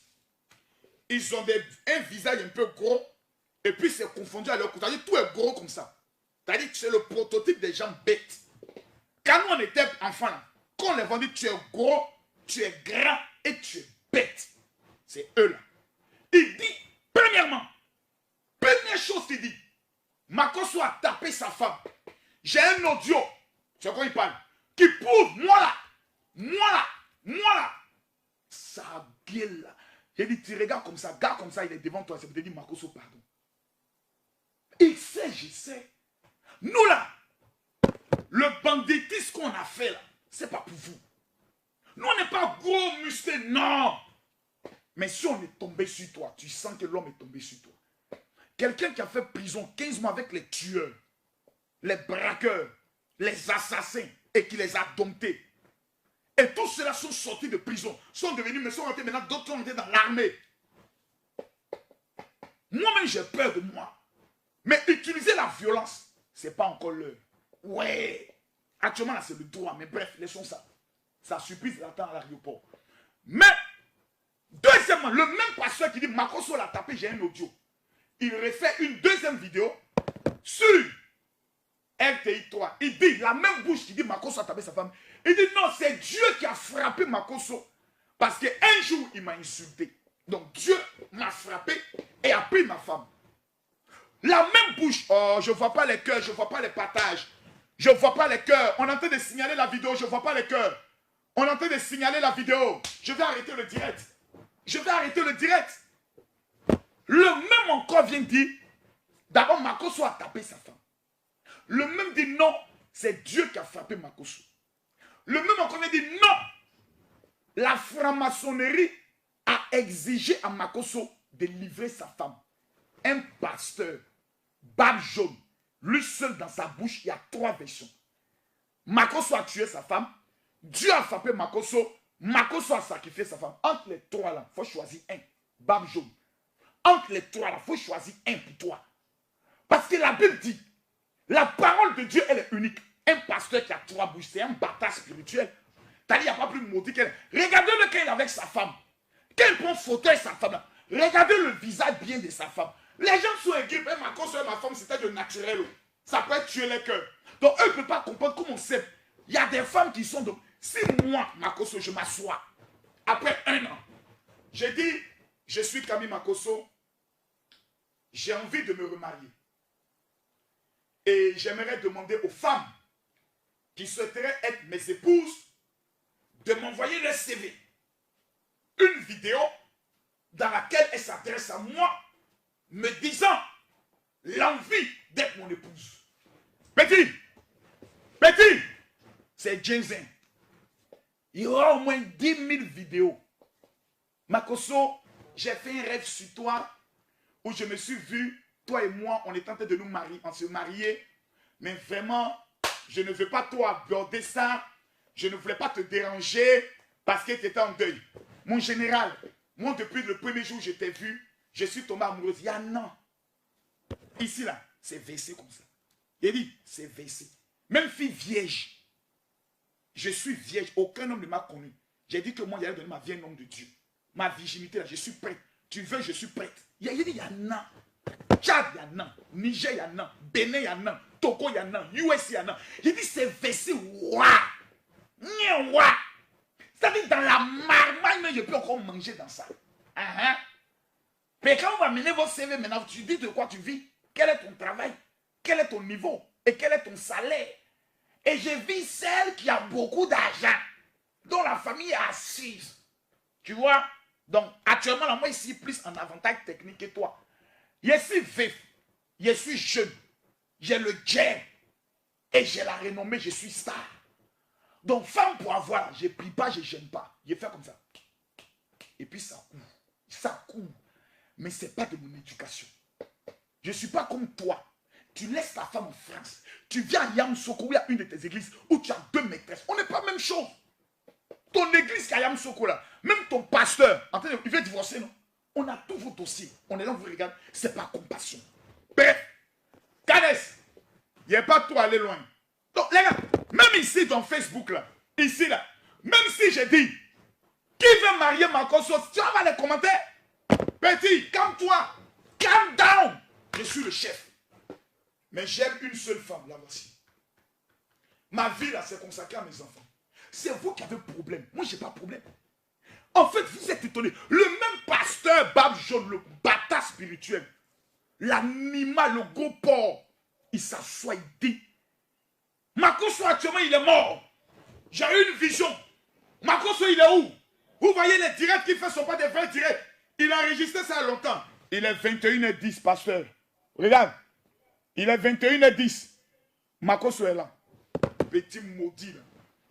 Ils ont un visage un peu gros. Et puis c'est confondu à leur cou. C'est-à-dire tout est gros comme ça. C'est-à-dire que c'est le prototype des gens bêtes. Quand nous on était enfants, là, quand on les vendait, tu es gros, tu es grand et tu es bête. C'est eux là. Il dit, premièrement, première chose qu'il dit, Makoso a tapé sa femme. J'ai un audio, c'est quoi il parle, qui prouve, moi là, sa gueule là. J'ai dit, tu regardes comme ça, gars comme ça, il est devant toi, c'est pour te dire, Makoso, pardon. Il sait, je sais. Nous là, le banditisme qu'on a fait là, c'est pas pour vous. Nous on n'est pas gros musclé, non. Mais si on est tombé sur toi, tu sens que l'homme est tombé sur toi. Quelqu'un qui a fait prison 15 mois avec les tueurs, les braqueurs, les assassins et qui les a domptés. Et tous ceux-là sont sortis de prison, sont devenus, mais sont rentrés maintenant, d'autres sont rentrés dans l'armée. Moi-même j'ai peur de moi. Mais utiliser la violence, ce n'est pas encore l'heure. Ouais. Actuellement là c'est le droit, mais bref, laissons ça. Ça surprise l'attend à l'aéroport. Mais, deuxièmement, le même pasteur qui dit Makoso l'a tapé, j'ai un audio. Il refait une deuxième vidéo sur RTI 3. Il dit, la même bouche qui dit Makoso a tapé sa femme. Il dit non, c'est Dieu qui a frappé Makoso. Parce qu'un jour, il m'a insulté. Donc Dieu m'a frappé et a pris ma femme. La même bouche. Oh, je ne vois pas les cœurs, je ne vois pas les partages. Je ne vois pas les cœurs. On est en train de signaler la vidéo, je ne vois pas les cœurs. On est en train de signaler la vidéo. Je vais arrêter le direct. Je vais arrêter le direct. Le même encore vient dire, d'abord Makoso a tapé sa femme. Le même dit non, c'est Dieu qui a frappé Makoso. Le même encore vient dire non. La franc-maçonnerie a exigé à Makoso de livrer sa femme. Un pasteur, barbe jaune, lui seul dans sa bouche, il y a 3 versions. Makoso a tué sa femme, Dieu a frappé Makoso, Makoso a sacrifié sa femme. Entre les 3 là, il faut choisir un, barbe jaune. Entre les 3 là, il faut choisir un pour toi. Parce que la Bible dit, la parole de Dieu, elle est unique. Un pasteur qui a 3 bouches, c'est un bâtard spirituel. C'est-à-dire, il n'y a pas plus maudit qu'elle. Regardez-le quand il est avec sa femme. Quand il prend photo avec sa femme, là, regardez le visage bien de sa femme. Les gens sont inquiets, mais ma cause ma femme, c'était de naturel. Ça peut tuer les cœurs. Donc, eux ne peuvent pas comprendre comment c'est. Il y a des femmes qui sont donc. Si moi, Makoso, je m'assois, après 1 an, j'ai dit, je suis Camille Makoso, j'ai envie de me remarier. Et j'aimerais demander aux femmes qui souhaiteraient être mes épouses de m'envoyer leur CV. Une vidéo dans laquelle elles s'adressent à moi, me disant l'envie d'être mon épouse. Petit, c'est Jensen. Il y aura au moins 10 000 vidéos. Makoso, j'ai fait un rêve sur toi où je me suis vu, toi et moi, on est en train de nous marier, on se marier. Mais vraiment, je ne veux pas toi aborder ça. Je ne voulais pas te déranger parce que tu étais en deuil. Mon général, moi, depuis le premier jour où je t'ai vu, je suis tombé amoureuse. Il y a un an. Ici, là, c'est versé comme ça. Il dit, c'est versé. Même fille vierge. Je suis vierge. Aucun homme ne m'a connu. J'ai dit que moi, il allait donner ma vie à un homme de Dieu. Ma virginité, là, je suis prête. Tu veux, je suis prête. Il dit, il y a un an. Tchad, il y a un an. Niger, il y a un an. Bénin, il y a un an. Togo, il y a un an. US, il y a un an. Il dit, c'est versé. Ouah. Ouah. C'est-à-dire, dans la marmaille, mais je peux encore manger dans ça. Mais quand on va mener vos CV maintenant, tu dis de quoi tu vis. Quel est ton travail? Quel est ton niveau? Et quel est ton salaire? Et je vis celle qui a beaucoup d'argent, dont la famille est assise. Tu vois? Donc, actuellement, là, moi, ici, plus en avantage technique que toi. Je suis vif. Je suis jeune. J'ai le jet. Et j'ai la renommée, je suis star. Donc, femme pour avoir, je ne prie pas, je ne gêne pas. Je fais comme ça. Et puis, ça court. Ça court. Mais ce n'est pas de mon éducation. Je ne suis pas comme toi. Tu laisses ta femme en France. Tu viens à Yamoussoukro, il y a une de tes églises où tu as 2 maîtresses. On n'est pas la même chose. Ton église qui est à Yamoussoukro là, même ton pasteur, il veut divorcer, non? On a tous vos dossiers. On est là, on vous regarde. Ce n'est pas compassion. Bref, Canès, il n'y a pas trop aller loin. Donc, les gars, même ici dans Facebook là, ici là, même si j'ai dit, qui veut marier Makoso, tu vas voir les commentaires. Petit, calme-toi. Calm down. Je suis le chef. Mais j'aime une seule femme, là voici. Ma vie là, c'est consacré à mes enfants. C'est vous qui avez problème. Moi, je n'ai pas de problème. En fait, vous êtes étonnés. Le même pasteur, barbe jaune, le bâtard spirituel, l'animal, le gros porc, il s'assoit, il dit, Makoso actuellement, il est mort. J'ai eu une vision. Makoso, il est où? Vous voyez les directs qu'il fait, ne sont pas des vrais directs. Il a enregistré ça longtemps. Il est 21h10, pasteur. Regarde. Il est 21h10. Makoso est là. Petit maudit là.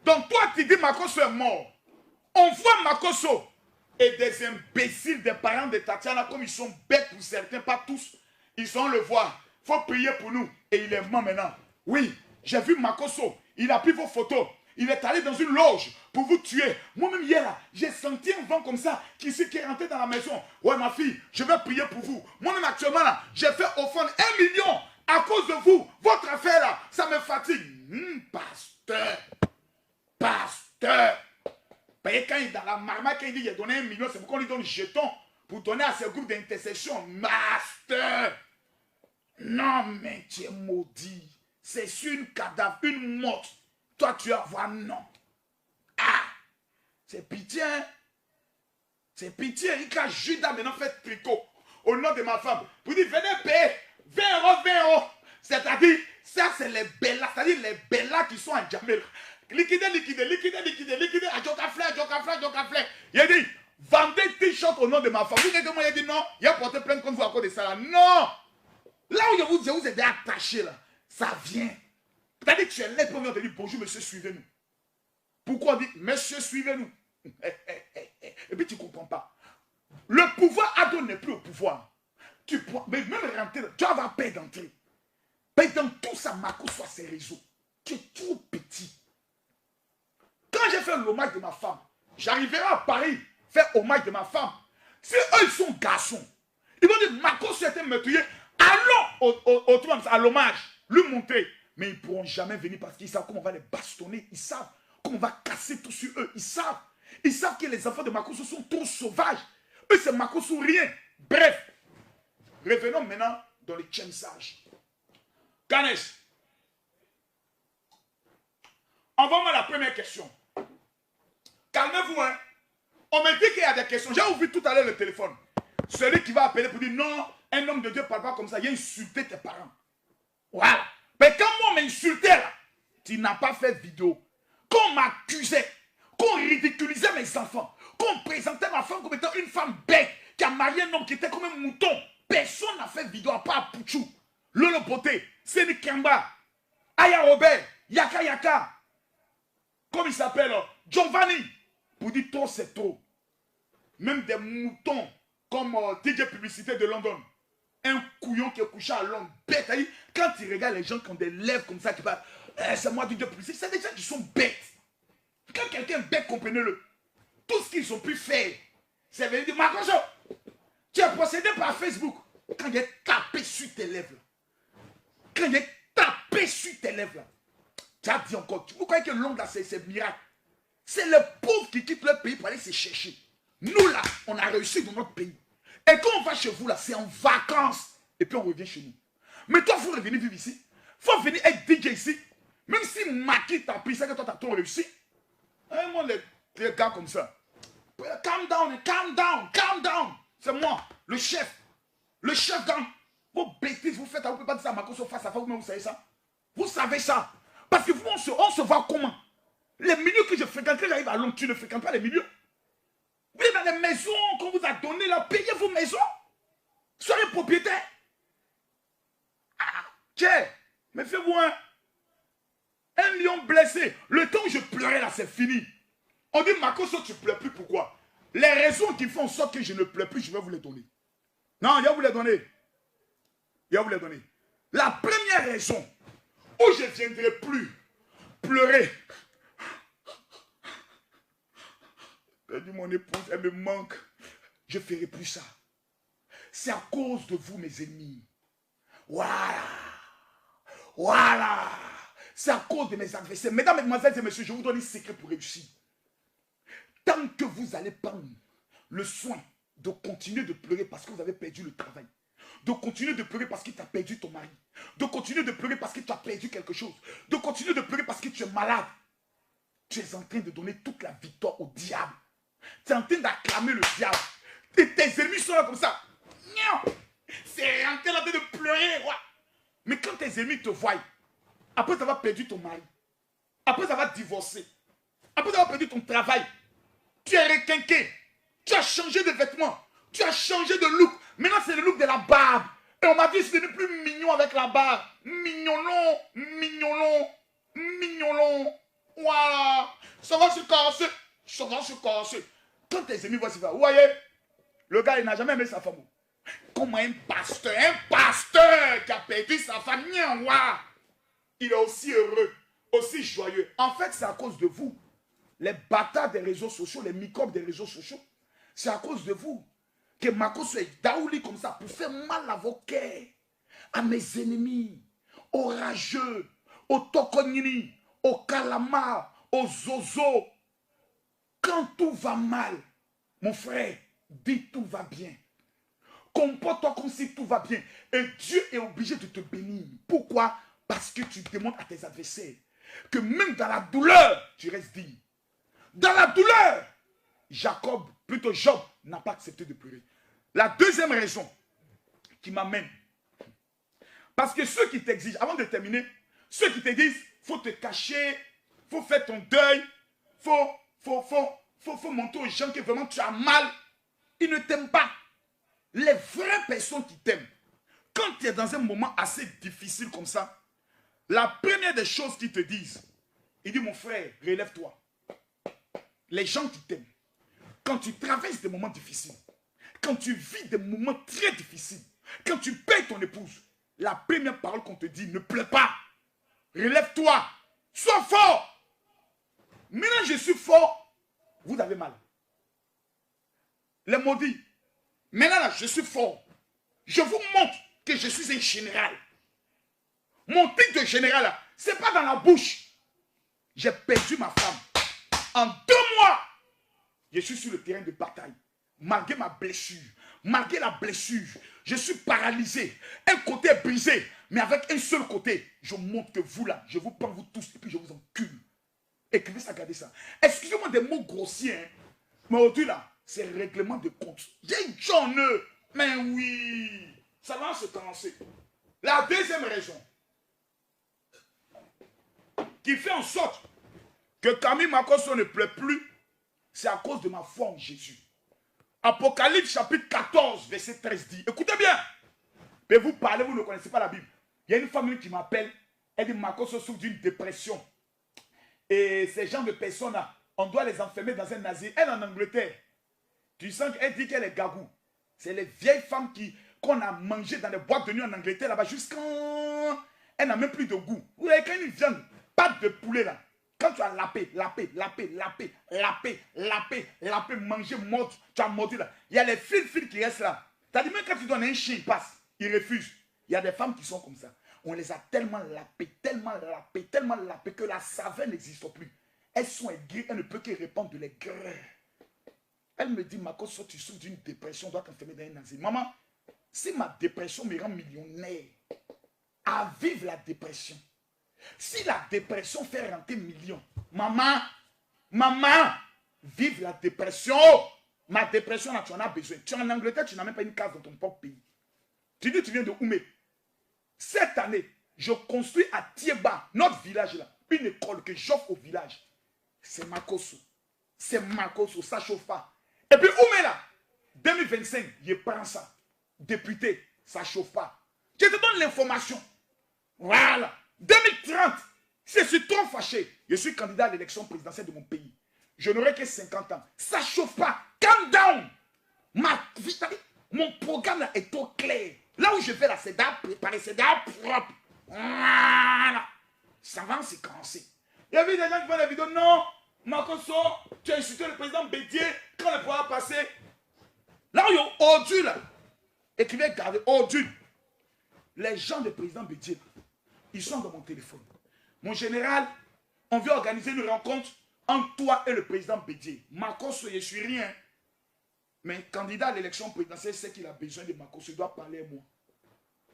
Donc toi, tu dis Makoso est mort. On voit Makoso et des imbéciles, des parents de Tatiana, comme ils sont bêtes pour certains, pas tous. Ils sont le voir. Il faut prier pour nous. Et il est mort maintenant. Oui, j'ai vu Makoso. Il a pris vos photos. Il est allé dans une loge pour vous tuer. Moi-même hier, là, j'ai senti un vent comme ça qui est rentré dans la maison. Ouais, ma fille, je vais prier pour vous. Moi-même actuellement, là, j'ai fait offrande 1 million à cause de vous. Votre affaire, là, ça me fatigue. Pasteur. Pasteur. Parce que quand il est dans la marmaille, quand il dit qu'il a donné 1 million, c'est pourquoi on lui donne jeton pour donner à ce groupe d'intercession. Master. Non, mais tu es maudit. C'est sur une cadavre, une morte. Toi, tu vas voir non. Ah, c'est pitié. Hein? C'est pitié. Il a Judas maintenant fait tricot au nom de ma femme. Pour dire, venez payer 20 euros, 20 euros. C'est-à-dire, ça c'est les bellas. C'est-à-dire les bellas qui sont en Jamel. Liquidez, liquidez, liquidez, liquidez, liquidez. Adjokaflé. Il a dit, vendez t-shirt au nom de ma femme. Vous savez comment il a dit non? Il a porté plein de compte à cause de ça là. Non! Là où je vous ai attaché là, ça vient. C'est-à-dire que tu es là, pour te dire bonjour monsieur, suivez-nous. Pourquoi on dit monsieur, suivez-nous? Et puis tu ne comprends pas. Le pouvoir ado n'est plus au pouvoir. Mais même rentrer, tu vas avoir peur d'entrer. Mais dans tout ça, Marco soit ses réseaux. Tu es trop petit. Quand j'ai fait l'hommage de ma femme, j'arriverai à Paris, faire hommage de ma femme. Si eux, ils sont garçons, ils vont dire, Marco souhaitait me tuer, allons à l'hommage, lui montrer. Mais ils ne pourront jamais venir parce qu'ils savent comment on va les bastonner. Ils savent comment on va casser tout sur eux. Ils savent que les enfants de Makosso sont trop sauvages. Eux, c'est Makosso rien. Bref, revenons maintenant dans le tchemsage. Ganes, envoie-moi la première question. Calmez-vous, hein. On me dit qu'il y a des questions. J'ai ouvert tout à l'heure le téléphone. Celui qui va appeler pour dire non, un homme de Dieu ne parle pas comme ça. Il a insulté tes parents. Voilà. Mais quand moi on m'insultait là, tu n'as pas fait vidéo. Quand on m'accusait, qu'on ridiculisait mes enfants, qu'on présentait ma femme comme étant une femme bête qui a marié un homme qui était comme un mouton, personne n'a fait vidéo à part Pouchou, Lolo Poté, Séni Kemba, Aya Robert, Yaka Yaka, comme il s'appelle, Giovanni, pour dire trop c'est trop. Même des moutons comme DJ Publicité de London. Un couillon qui est couché à Londres, bête. Quand tu regardes les gens qui ont des lèvres comme ça, qui parlent, c'est moi DJ Publicité, c'est des gens qui sont bêtes. Quand quelqu'un est bête, comprenez-le. Tout ce qu'ils ont pu faire, c'est venir dire, Marcoso, tu es possédé par Facebook. Quand il est tapé sur tes lèvres, quand il est tapé sur tes lèvres, tu as dit encore, vous croyez que Londres, c'est miracle. C'est les pauvres qui quittent leur pays pour aller se chercher. Nous, là, on a réussi dans notre pays. Et quand on va chez vous, là, c'est en vacances. Et puis on revient chez nous. Mais toi, il faut revenir vivre ici. Il faut venir être DJ ici. Même si Maki t'a pris, c'est que toi, tu as tout réussi. Et moi, les gars comme ça. Calm down, calm down, calm down. C'est moi, le chef. Le chef dans vos bêtises, vous faites, vous ne pouvez pas dire ça à Makosso face à face, vous-même, vous savez ça. Vous savez ça. Parce que vous, on se voit comment. Les milieux que je fréquente, quand j'arrive à Londres, tu ne fréquentes pas les milieux. Vous êtes dans les maisons qu'on vous a données là, payez vos maisons. Soyez propriétaire. Ah, tiens, méfiez-vous, hein. 1 million blessés. Le temps où je pleurais là, c'est fini. On dit, Makosso, tu ne pleures plus, pourquoi? Les raisons qui font en sorte que je ne pleure plus, je vais vous les donner. Non, il va vous les donner. Il va vous les donner. La première raison où je ne viendrai plus pleurer. J'ai dit, mon épouse, elle me manque. Je ne ferai plus ça. C'est à cause de vous, mes ennemis. Voilà. Voilà. C'est à cause de mes adversaires. Mesdames, mesdemoiselles et messieurs, je vous donne un secret pour réussir. Tant que vous allez prendre le soin de continuer de pleurer parce que vous avez perdu le travail, de continuer de pleurer parce que tu as perdu ton mari, de continuer de pleurer parce que tu as perdu quelque chose, de continuer de pleurer parce que tu es malade, tu es en train de donner toute la victoire au diable. Tu es en train d'acclamer le diable. Et tes ennemis sont là comme ça. C'est en train de pleurer. Ouais. Mais quand tes ennemis te voient, après avoir perdu ton mari, après avoir divorcé, après avoir perdu ton travail, tu es requinqué, tu as changé de vêtements, tu as changé de look. Maintenant, c'est le look de la barbe. Et on m'a dit, c'est devenu plus mignon avec la barbe. Mignolon, mignolon, mignolon. Voilà. Ça va se casser. Ça va se casser. Quand tes ennemis voient ça, vous voyez, le gars, il n'a jamais aimé sa femme. Comment un pasteur qui a perdu sa femme, il est aussi heureux, aussi joyeux. En fait, c'est à cause de vous. Les bâtards des réseaux sociaux, les microbes des réseaux sociaux, c'est à cause de vous que Makosso est daouli comme ça pour faire mal à vos cœurs, à mes ennemis, aux rageux, aux tokonini, aux calamars, aux zozos. Quand tout va mal, mon frère, dis tout va bien. Comporte-toi comme si tout va bien. Et Dieu est obligé de te bénir. Pourquoi? Parce que tu demandes à tes adversaires que même dans la douleur, tu restes digne. Dans la douleur, Jacob, plutôt Job, n'a pas accepté de pleurer. La deuxième raison qui m'amène, parce que ceux qui t'exigent, avant de terminer, ceux qui te disent, faut te cacher, faut faire ton deuil, faut montrer aux gens que vraiment tu as mal, ils ne t'aiment pas. Les vraies personnes qui t'aiment, quand tu es dans un moment assez difficile comme ça, la première des choses qu'ils te disent, ils disent, mon frère, relève-toi. Les gens qui t'aiment, quand tu traverses des moments difficiles, quand tu vis des moments très difficiles, quand tu payes ton épouse, la première parole qu'on te dit, ne pleure pas. Relève-toi. Sois fort. Maintenant, je suis fort. Vous avez mal. Les maudits. Maintenant, là, je suis fort. Je vous montre que je suis un général. Mon titre de général, ce n'est pas dans la bouche. J'ai perdu ma femme. En 2 mois, je suis sur le terrain de bataille. Malgré ma blessure, malgré la blessure, je suis paralysé. Un côté est brisé, mais avec un seul côté, je montre que vous là, je vous prends vous tous et puis je vous encule. Écrivez ça, regardez ça. Excusez-moi des mots grossiers, hein, mais aujourd'hui là, c'est règlement de compte. J'ai John, mais oui, ça va se commencer. La deuxième raison qui fait en sorte que Camille Makosso ne pleure plus, c'est à cause de ma foi en Jésus. Apocalypse chapitre 14, verset 13 dit, écoutez bien, mais vous parlez, vous ne connaissez pas la Bible. Il y a une femme qui m'appelle, elle dit, Makosso souffre d'une dépression. Et ces gens de personnes-là, on doit les enfermer dans un asile. Elle en Angleterre, tu sens qu'elle dit qu'elle est gagou. C'est les vieilles femmes qu'on a mangées dans les boîtes de nuit en Angleterre là-bas jusqu'à... Elle n'a même plus de goût. Vous voyez, quand une viande, pâte de poulet là, quand tu as lapé, mangé, mordre, tu as mordu là, il y a les fils qui restent là. C'est-à-dire même quand tu donnes un chien, il passe, il refuse. Il y a des femmes qui sont comme ça. On les a tellement lapées que la saveur n'existe plus. Elles sont aigries, elles ne peuvent que répandre de l'aigreur. Elle me dit, Makosso, tu souffres d'une dépression, tu dois t'enfermer dans un asile. Maman, si ma dépression me rend millionnaire, à vivre la dépression, si la dépression fait rentrer millions, maman, vive la dépression. Ma dépression, là, tu en as besoin. Tu es en Angleterre, tu n'as même pas une case dans ton propre pays. Tu dis, tu viens de Oumé. Cette année, je construis à Thiéba, notre village là, une école que j'offre au village. C'est Makosso. C'est Makosso, ça chauffe pas. Et puis Oumé là, 2025, je prends ça. Député, ça chauffe pas. Je te donne l'information. Voilà. 2030, je suis trop fâché. Je suis candidat à l'élection présidentielle de mon pays. Je n'aurai que 50 ans. Ça chauffe pas. Calm down. Mon programme là est trop clair. Là où je vais là, c'est d'art préparé, c'est d'art propre. Voilà. Ça va se commencer. Il y a vu des gens qui font des vidéos. Non, Makosso, tu as insulté le président Bédier quand le pouvoir passé. Là où il y a Ordu là. Écrivez, gardez, Ordu. Les gens du président Bédier, ils sont dans mon téléphone. Mon général, on veut organiser une rencontre entre toi et le président Bédier. Makosso, je ne suis rien. Mais candidat à l'élection présidentielle sait qu'il a besoin de Makosso, il doit parler à moi.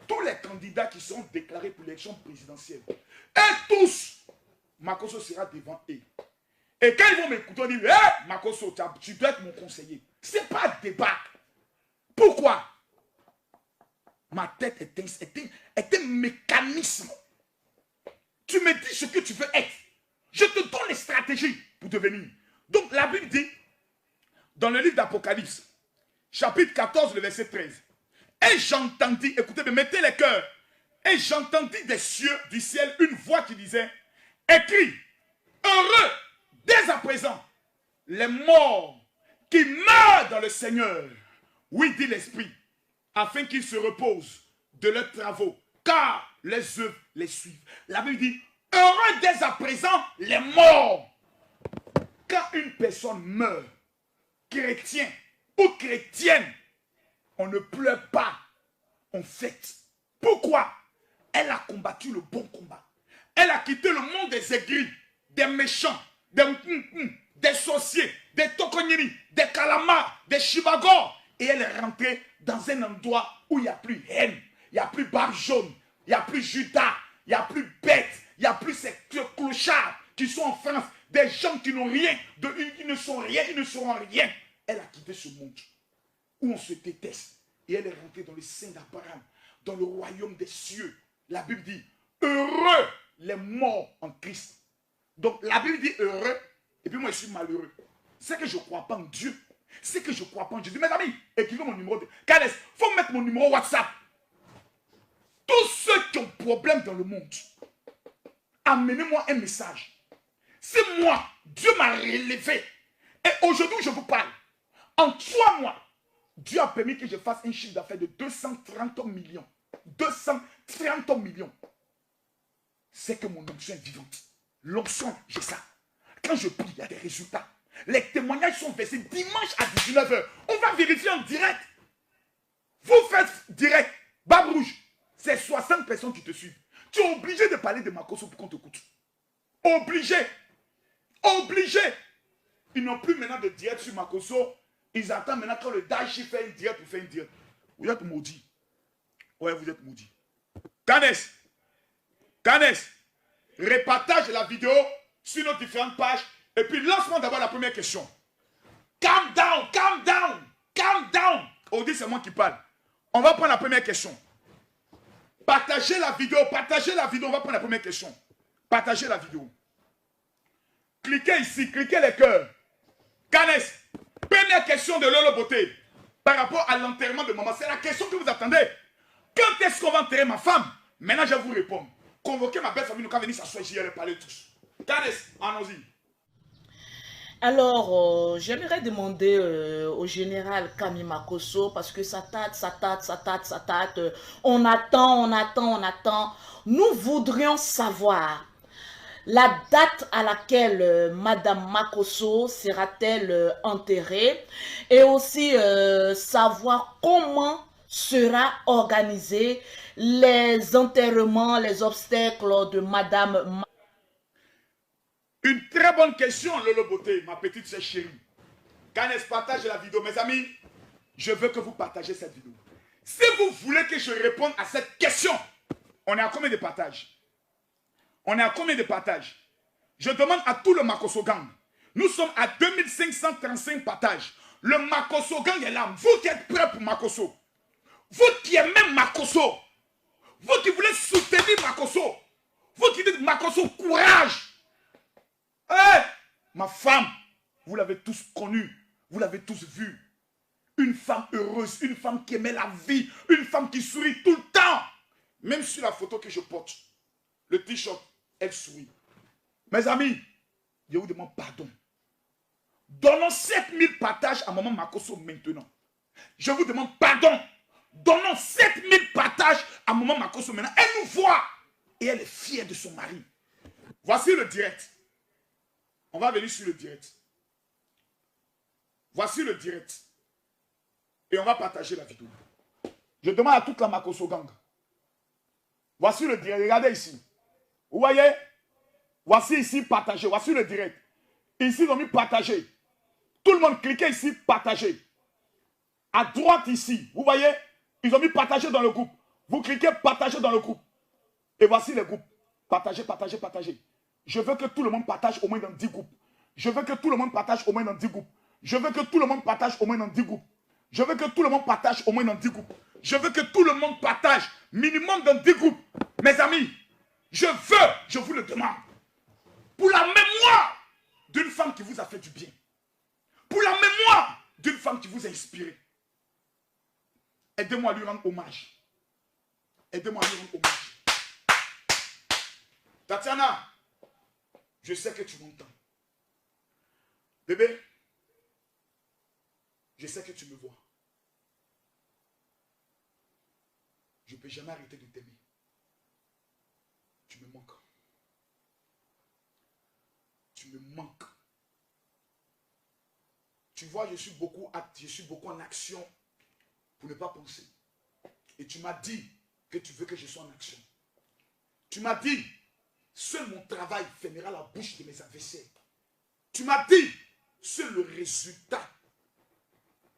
Tous les candidats qui seront déclarés pour l'élection présidentielle, et tous, Makosso sera devant eux. Et quand ils vont m'écouter, on dit, hey, Makosso, tu dois être mon conseiller. Ce n'est pas un débat. Pourquoi? Ma tête est un mécanisme. Tu me dis ce que tu veux être. Je te donne les stratégies pour devenir. Donc la Bible dit, dans le livre d'Apocalypse, chapitre 14, le verset 13, et j'entendis, écoutez, mettez les cœurs, et j'entendis des cieux, du ciel, une voix qui disait, écris, heureux, dès à présent, les morts qui meurent dans le Seigneur. Oui, dit l'Esprit, afin qu'ils se reposent de leurs travaux, car les œuvres les suivent. La Bible dit, heureux dès à présent les morts. Quand une personne meurt, chrétien ou chrétienne, on ne pleure pas, on fête. Pourquoi? Elle a combattu le bon combat. Elle a quitté le monde des aigris, des méchants, des sorciers, des tokonyeri, des calamars, des chibagors. Et elle est rentrée dans un endroit où il n'y a plus haine, il n'y a plus barbe jaune, il n'y a plus Judas, il n'y a plus bête, il n'y a plus ces clochards qui sont en France, des gens qui n'ont rien, ils ne sont rien, ils ne seront rien. Elle a quitté ce monde où on se déteste. Et elle est rentrée dans le sein d'Abraham, dans le royaume des cieux. La Bible dit, heureux les morts en Christ. Donc la Bible dit heureux, et puis moi je suis malheureux. C'est que je ne crois pas en Dieu. C'est que je ne crois pas en Dieu. Mes amis, écrivez mon numéro. Il faut mettre mon numéro WhatsApp. Tous ceux qui ont problème dans le monde, amenez-moi un message. Si moi, Dieu m'a relevé, et aujourd'hui je vous parle, en 3 mois, Dieu a permis que je fasse un chiffre d'affaires de 230 millions. 230 millions. C'est que mon onction est vivante. L'onction, j'ai ça. Quand je prie, il y a des résultats. Les témoignages sont versés dimanche à 19 h. On va vérifier en direct. Vous faites direct. Barbe rouge, c'est 60 personnes qui te suivent. Tu es obligé de parler de Makosso pour qu'on te écoute. Obligé. Obligé. Ils n'ont plus maintenant de direct sur Makosso. Ils attendent maintenant quand le Dashi fait une direct pour faire une direct. Vous êtes maudits. Ouais, vous êtes maudits. Canes, repartage la vidéo sur nos différentes pages. Et puis lance-moi d'abord la première question. Calm down, calm down, calm down. On dit c'est moi qui parle. On va prendre la première question. Partagez la vidéo, on va prendre la première question. Partagez la vidéo. Cliquez ici, cliquez les cœurs. Canes, première question de Lolo Beauté. Par rapport à l'enterrement de maman, c'est la question que vous attendez. Quand est-ce qu'on va enterrer ma femme? Maintenant, je vais vous répondre. Convoquez ma belle famille, nous allons venir s'asseoir ici et leur parler tous. Canes, allons-y. Alors, j'aimerais demander au général Kami Makosso, parce que ça tâte. On attend. Nous voudrions savoir la date à laquelle Madame Makosso sera-t-elle enterrée, et aussi savoir comment sera organisé les enterrements, les obstacles de Madame Makosso. Une très bonne question, Lolo Beauté, ma petite sœur chérie. Canes, partage la vidéo. Mes amis, je veux que vous partagez cette vidéo. Si vous voulez que je réponde à cette question, on est à combien de partages? On est à combien de partages? Je demande à tout le Makosso Gang. Nous sommes à 2535 partages. Le Makosso Gang est là. Vous qui êtes prêts pour Makosso. Vous qui aimez Makosso. Vous qui voulez soutenir Makosso. Vous qui dites Makosso, courage. Hey, ma femme, vous l'avez tous connue, vous l'avez tous vue. Une femme heureuse, une femme qui aimait la vie, une femme qui sourit tout le temps. Même sur la photo que je porte, le t-shirt, elle sourit. Mes amis, je vous demande pardon. Donnons 7000 partages à Maman Makosso maintenant. Je vous demande pardon. Donnons 7000 partages à Maman Makosso maintenant. Elle nous voit et elle est fière de son mari. Voici le direct. On va venir sur le direct. Voici le direct. Et on va partager la vidéo. Je demande à toute la Makosso Gang. Voici le direct. Regardez ici. Vous voyez? Voici ici partager. Voici le direct. Ici, ils ont mis partager. Tout le monde cliquez ici, partager. À droite ici, vous voyez? Ils ont mis partager dans le groupe. Vous cliquez partager dans le groupe. Et voici les groupes. Partagez. Je veux que tout le monde partage au moins dans 10 groupes. Je veux que tout le monde partage au moins dans 10 groupes. Je veux que tout le monde partage au moins dans 10 groupes. Je veux que tout le monde partage au moins dans 10 groupes. Je veux que tout le monde partage minimum dans 10 groupes. Mes amis, je vous le demande, pour la mémoire d'une femme qui vous a fait du bien, pour la mémoire d'une femme qui vous a inspiré, aidez-moi à lui rendre hommage. Aidez-moi à lui rendre hommage. Tatiana, je sais que tu m'entends. Bébé, je sais que tu me vois. Je ne peux jamais arrêter de t'aimer. Tu me manques. Tu me manques. Tu vois, je suis beaucoup en action pour ne pas penser. Et tu m'as dit que tu veux que je sois en action. Tu m'as dit, seul mon travail fermera la bouche de mes adversaires. Tu m'as dit, seul le résultat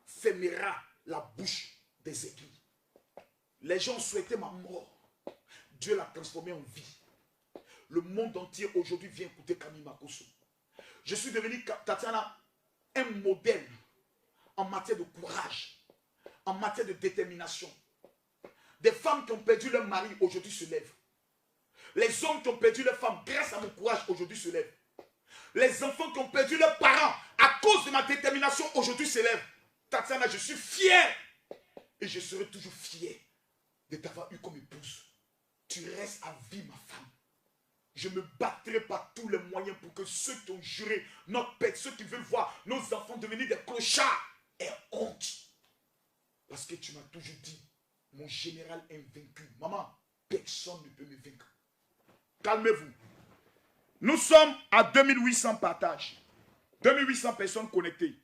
fermera la bouche des aiguilles. Les gens souhaitaient ma mort. Dieu l'a transformé en vie. Le monde entier aujourd'hui vient écouter Camille Makosso. Je suis devenu, Tatiana, un modèle en matière de courage, en matière de détermination. Des femmes qui ont perdu leur mari aujourd'hui se lèvent. Les hommes qui ont perdu leurs femmes grâce à mon courage aujourd'hui se lèvent. Les enfants qui ont perdu leurs parents à cause de ma détermination aujourd'hui se lèvent. Tatiana, je suis fier. Et je serai toujours fier de t'avoir eu comme épouse. Tu restes à vie, ma femme. Je me battrai par tous les moyens pour que ceux qui ont juré notre paix, ceux qui veulent voir nos enfants devenir des clochards, aient honte. Parce que tu m'as toujours dit, mon général invaincu. Maman, personne ne peut me vaincre. Calmez-vous. Nous sommes à 2800 partages. 2800 personnes connectées.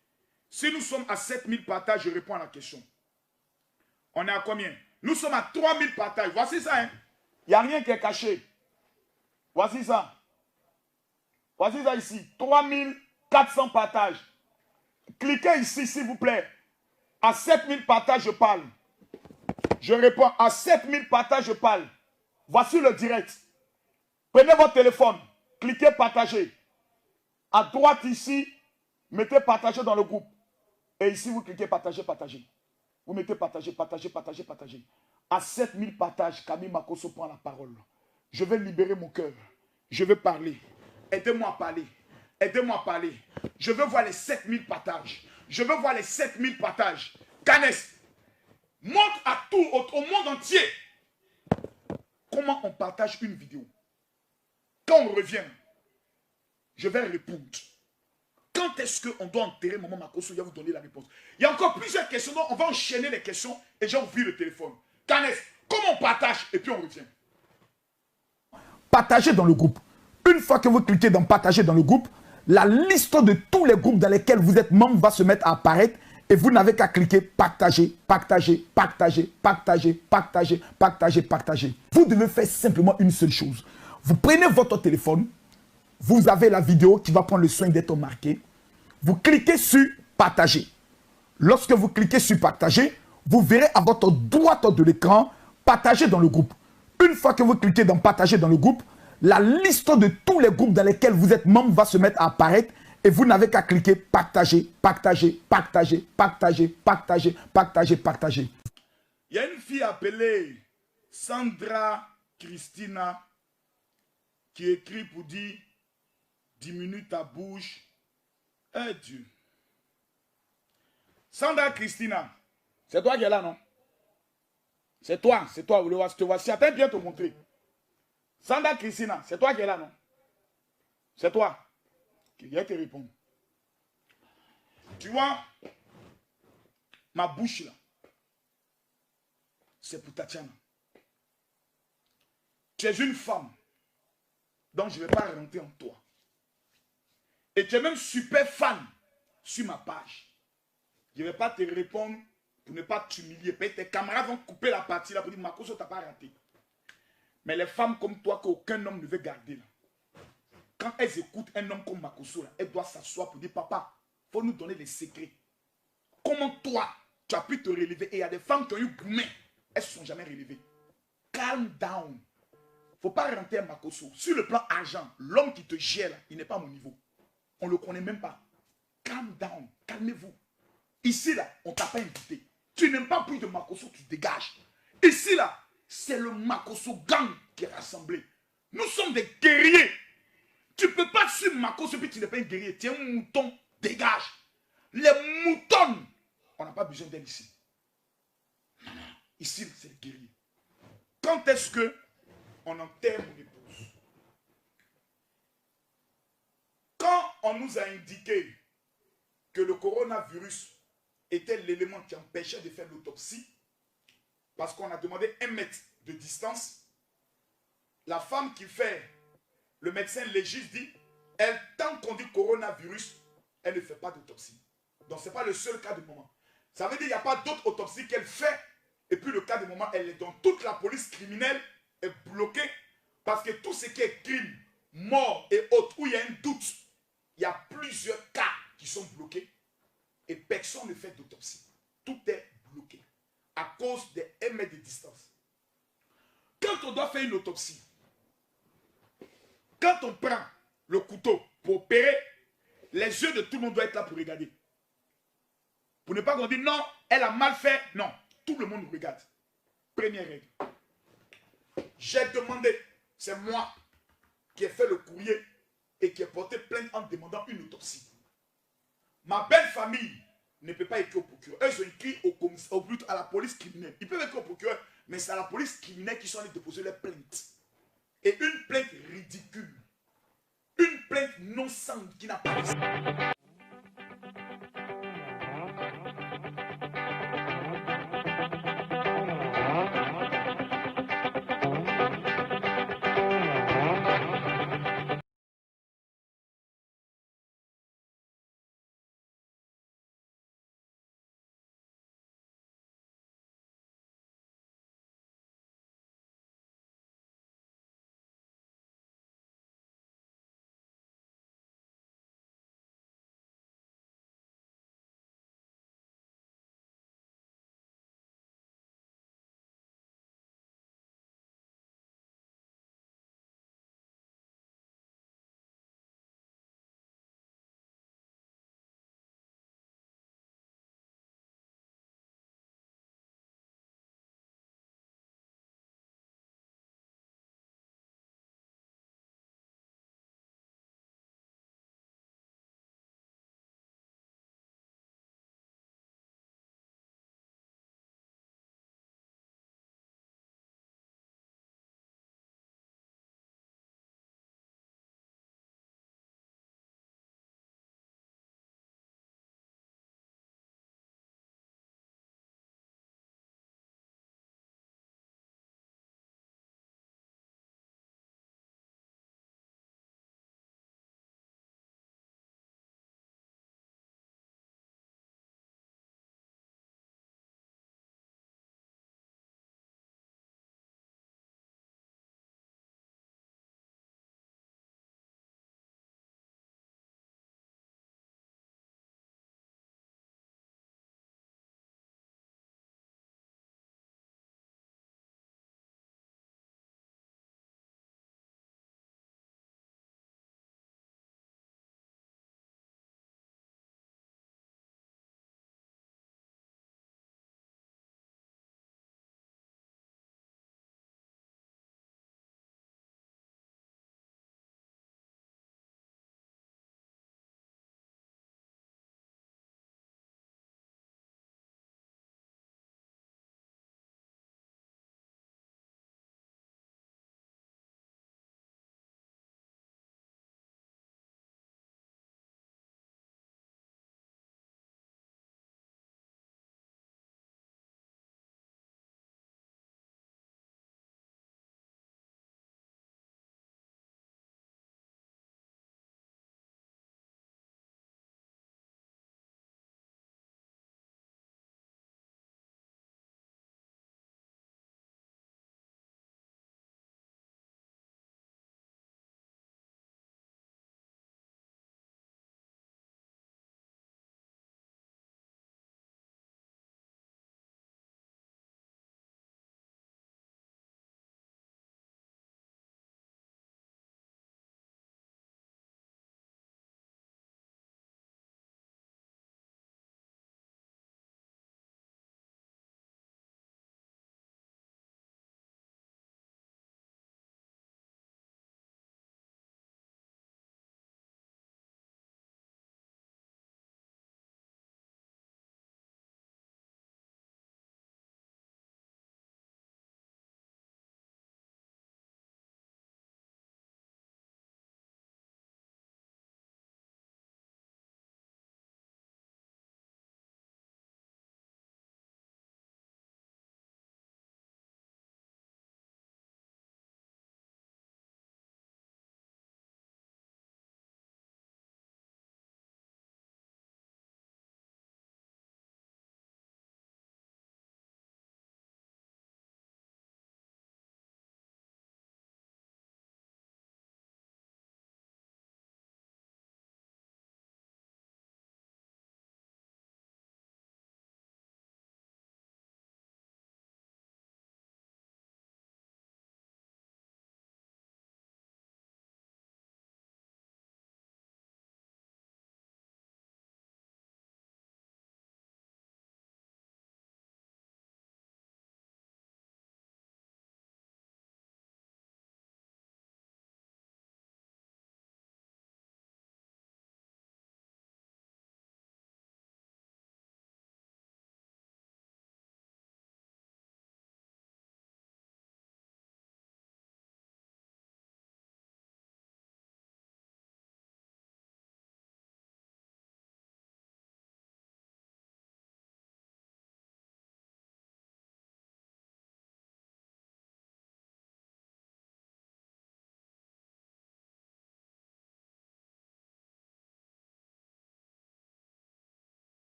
Si nous sommes à 7000 partages, je réponds à la question. On est à combien? Nous sommes à 3000 partages. Voici ça, hein. Il n'y a rien qui est caché. Voici ça. Voici ça ici. 3400 partages. Cliquez ici, s'il vous plaît. À 7000 partages, je parle. Je réponds. À 7000 partages, je parle. Voici le direct. Prenez votre téléphone. Cliquez partager. À droite ici, mettez partager dans le groupe. Et ici, vous cliquez partager, partager. Vous mettez partager, partager, partager, partager. À 7000 partages, Camille Makosso prend la parole. Je vais libérer mon cœur. Je vais parler. Aidez-moi à parler. Aidez-moi à parler. Je veux voir les 7000 partages. Je veux voir les 7000 partages. Canès, montre à tout, au monde entier, comment on partage une vidéo. Quand on revient, je vais répondre. Quand est-ce qu'on doit enterrer Maman Makosso? Je vais vous donner la réponse. Il y a encore plusieurs questions. Donc on va enchaîner les questions et j'ai ouvert le téléphone. Canès, comment on partage et puis on revient. Partagez dans le groupe. Une fois que vous cliquez dans partager dans le groupe, la liste de tous les groupes dans lesquels vous êtes membre va se mettre à apparaître et vous n'avez qu'à cliquer partager, partager, partager, partager, partager, partager, partager. Vous devez faire simplement une seule chose. Vous prenez votre téléphone, vous avez la vidéo qui va prendre le soin d'être marquée. Vous cliquez sur partager. Lorsque vous cliquez sur partager, vous verrez à votre droite de l'écran partager dans le groupe. Une fois que vous cliquez dans partager dans le groupe, la liste de tous les groupes dans lesquels vous êtes membre va se mettre à apparaître et vous n'avez qu'à cliquer partager, partager, partager, partager, partager, partager, partager. Il y a une fille appelée Sandra Christina qui écrit pour dire diminue ta bouche. Eh Dieu. Sandra Christina, c'est toi qui es là, non? C'est toi, je te vois. Si attends bien te montrer. Sandra Christina, c'est toi qui es là, non? C'est toi. Je vais te répondre. Tu vois, ma bouche là, c'est pour Tatiana. Tu es une femme, donc je ne vais pas rentrer en toi. Et tu es même super fan sur ma page. Je ne vais pas te répondre pour ne pas t'humilier. Peut-être tes camarades vont couper la partie là pour dire Makosso, tu n'as pas raté. Mais les femmes comme toi qu'aucun homme ne veut garder là, quand elles écoutent un homme comme Makosso là, elles doivent s'asseoir pour dire papa, il faut nous donner les secrets. Comment toi, tu as pu te relever? Et il y a des femmes qui ont eu gourmet, elles ne se sont jamais relevées. Calm down. Il ne faut pas rentrer à Makosso. Sur le plan argent, l'homme qui te gère là, il n'est pas à mon niveau. On ne le connaît même pas. Calm down, calmez-vous. Ici là, on ne t'a pas invité. Tu n'aimes pas plus de Makosso, tu dégages. Ici là, c'est le Makosso gang qui est rassemblé. Nous sommes des guerriers. Tu ne peux pas suivre Makosso et puis tu n'es pas un guerrier. Tu es un mouton, dégage. Les moutons, on n'a pas besoin d'elle ici. Non, non, ici c'est les guerriers. Quand est-ce que on enterre mon épouse? Quand on nous a indiqué que le coronavirus était l'élément qui empêchait de faire l'autopsie, parce qu'on a demandé 1 mètre de distance, la femme qui fait, le médecin légiste dit, elle, tant qu'on dit coronavirus, elle ne fait pas d'autopsie. Donc ce n'est pas le seul cas de maman. Ça veut dire qu'il n'y a pas d'autres autopsies qu'elle fait, et puis le cas de maman, elle est dans toute la police criminelle est bloquée, parce que tout ce qui est crime, mort et autres, où il y a un doute, il y a plusieurs cas qui sont bloqués, et personne ne fait d'autopsie. Tout est bloqué à cause des 1 mètre de distance. Quand on doit faire une autopsie, Quand on prend le couteau pour opérer, les yeux de tout le monde doivent être là pour regarder. Pour ne pas qu'on dise non, elle a mal fait. Non, tout le monde regarde. Première règle. J'ai demandé, c'est moi qui ai fait le courrier et qui ai porté plainte en demandant une autopsie. Ma belle famille ne peut pas écrire au procureur. Eux, ils ont écrit à la police criminelle. Ils peuvent écrire au procureur, mais c'est à la police criminelle qui sont allés déposer leur plainte. Et une plainte ridicule. Une plainte non-sang qui n'a pas de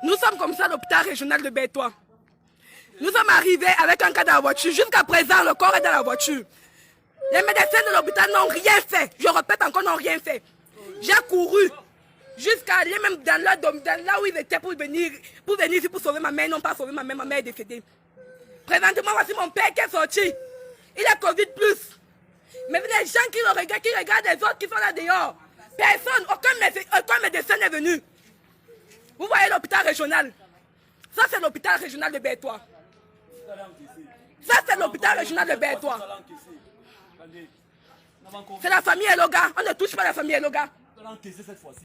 Nous sommes comme ça à l'hôpital régional de Bétois. Nous sommes arrivés avec un cas dans la voiture. Jusqu'à présent, le corps est dans la voiture. Les médecins de l'hôpital n'ont rien fait. Je répète encore, n'ont rien fait. J'ai couru jusqu'à aller même dans là où ils étaient pour venir ici pour sauver ma mère. Ils n'ont pas sauvé ma mère est décédée. Présentement, voici mon père qui est sorti. Il a Covid+. Mais les gens qui regardent les autres qui sont là dehors. Personne, aucun médecin n'est venu. Vous voyez l'hôpital régional. Ça, c'est l'hôpital régional de Bétois. Ça, c'est l'hôpital régional de Bétois. C'est la famille Eloga. On ne touche pas la famille Eloga.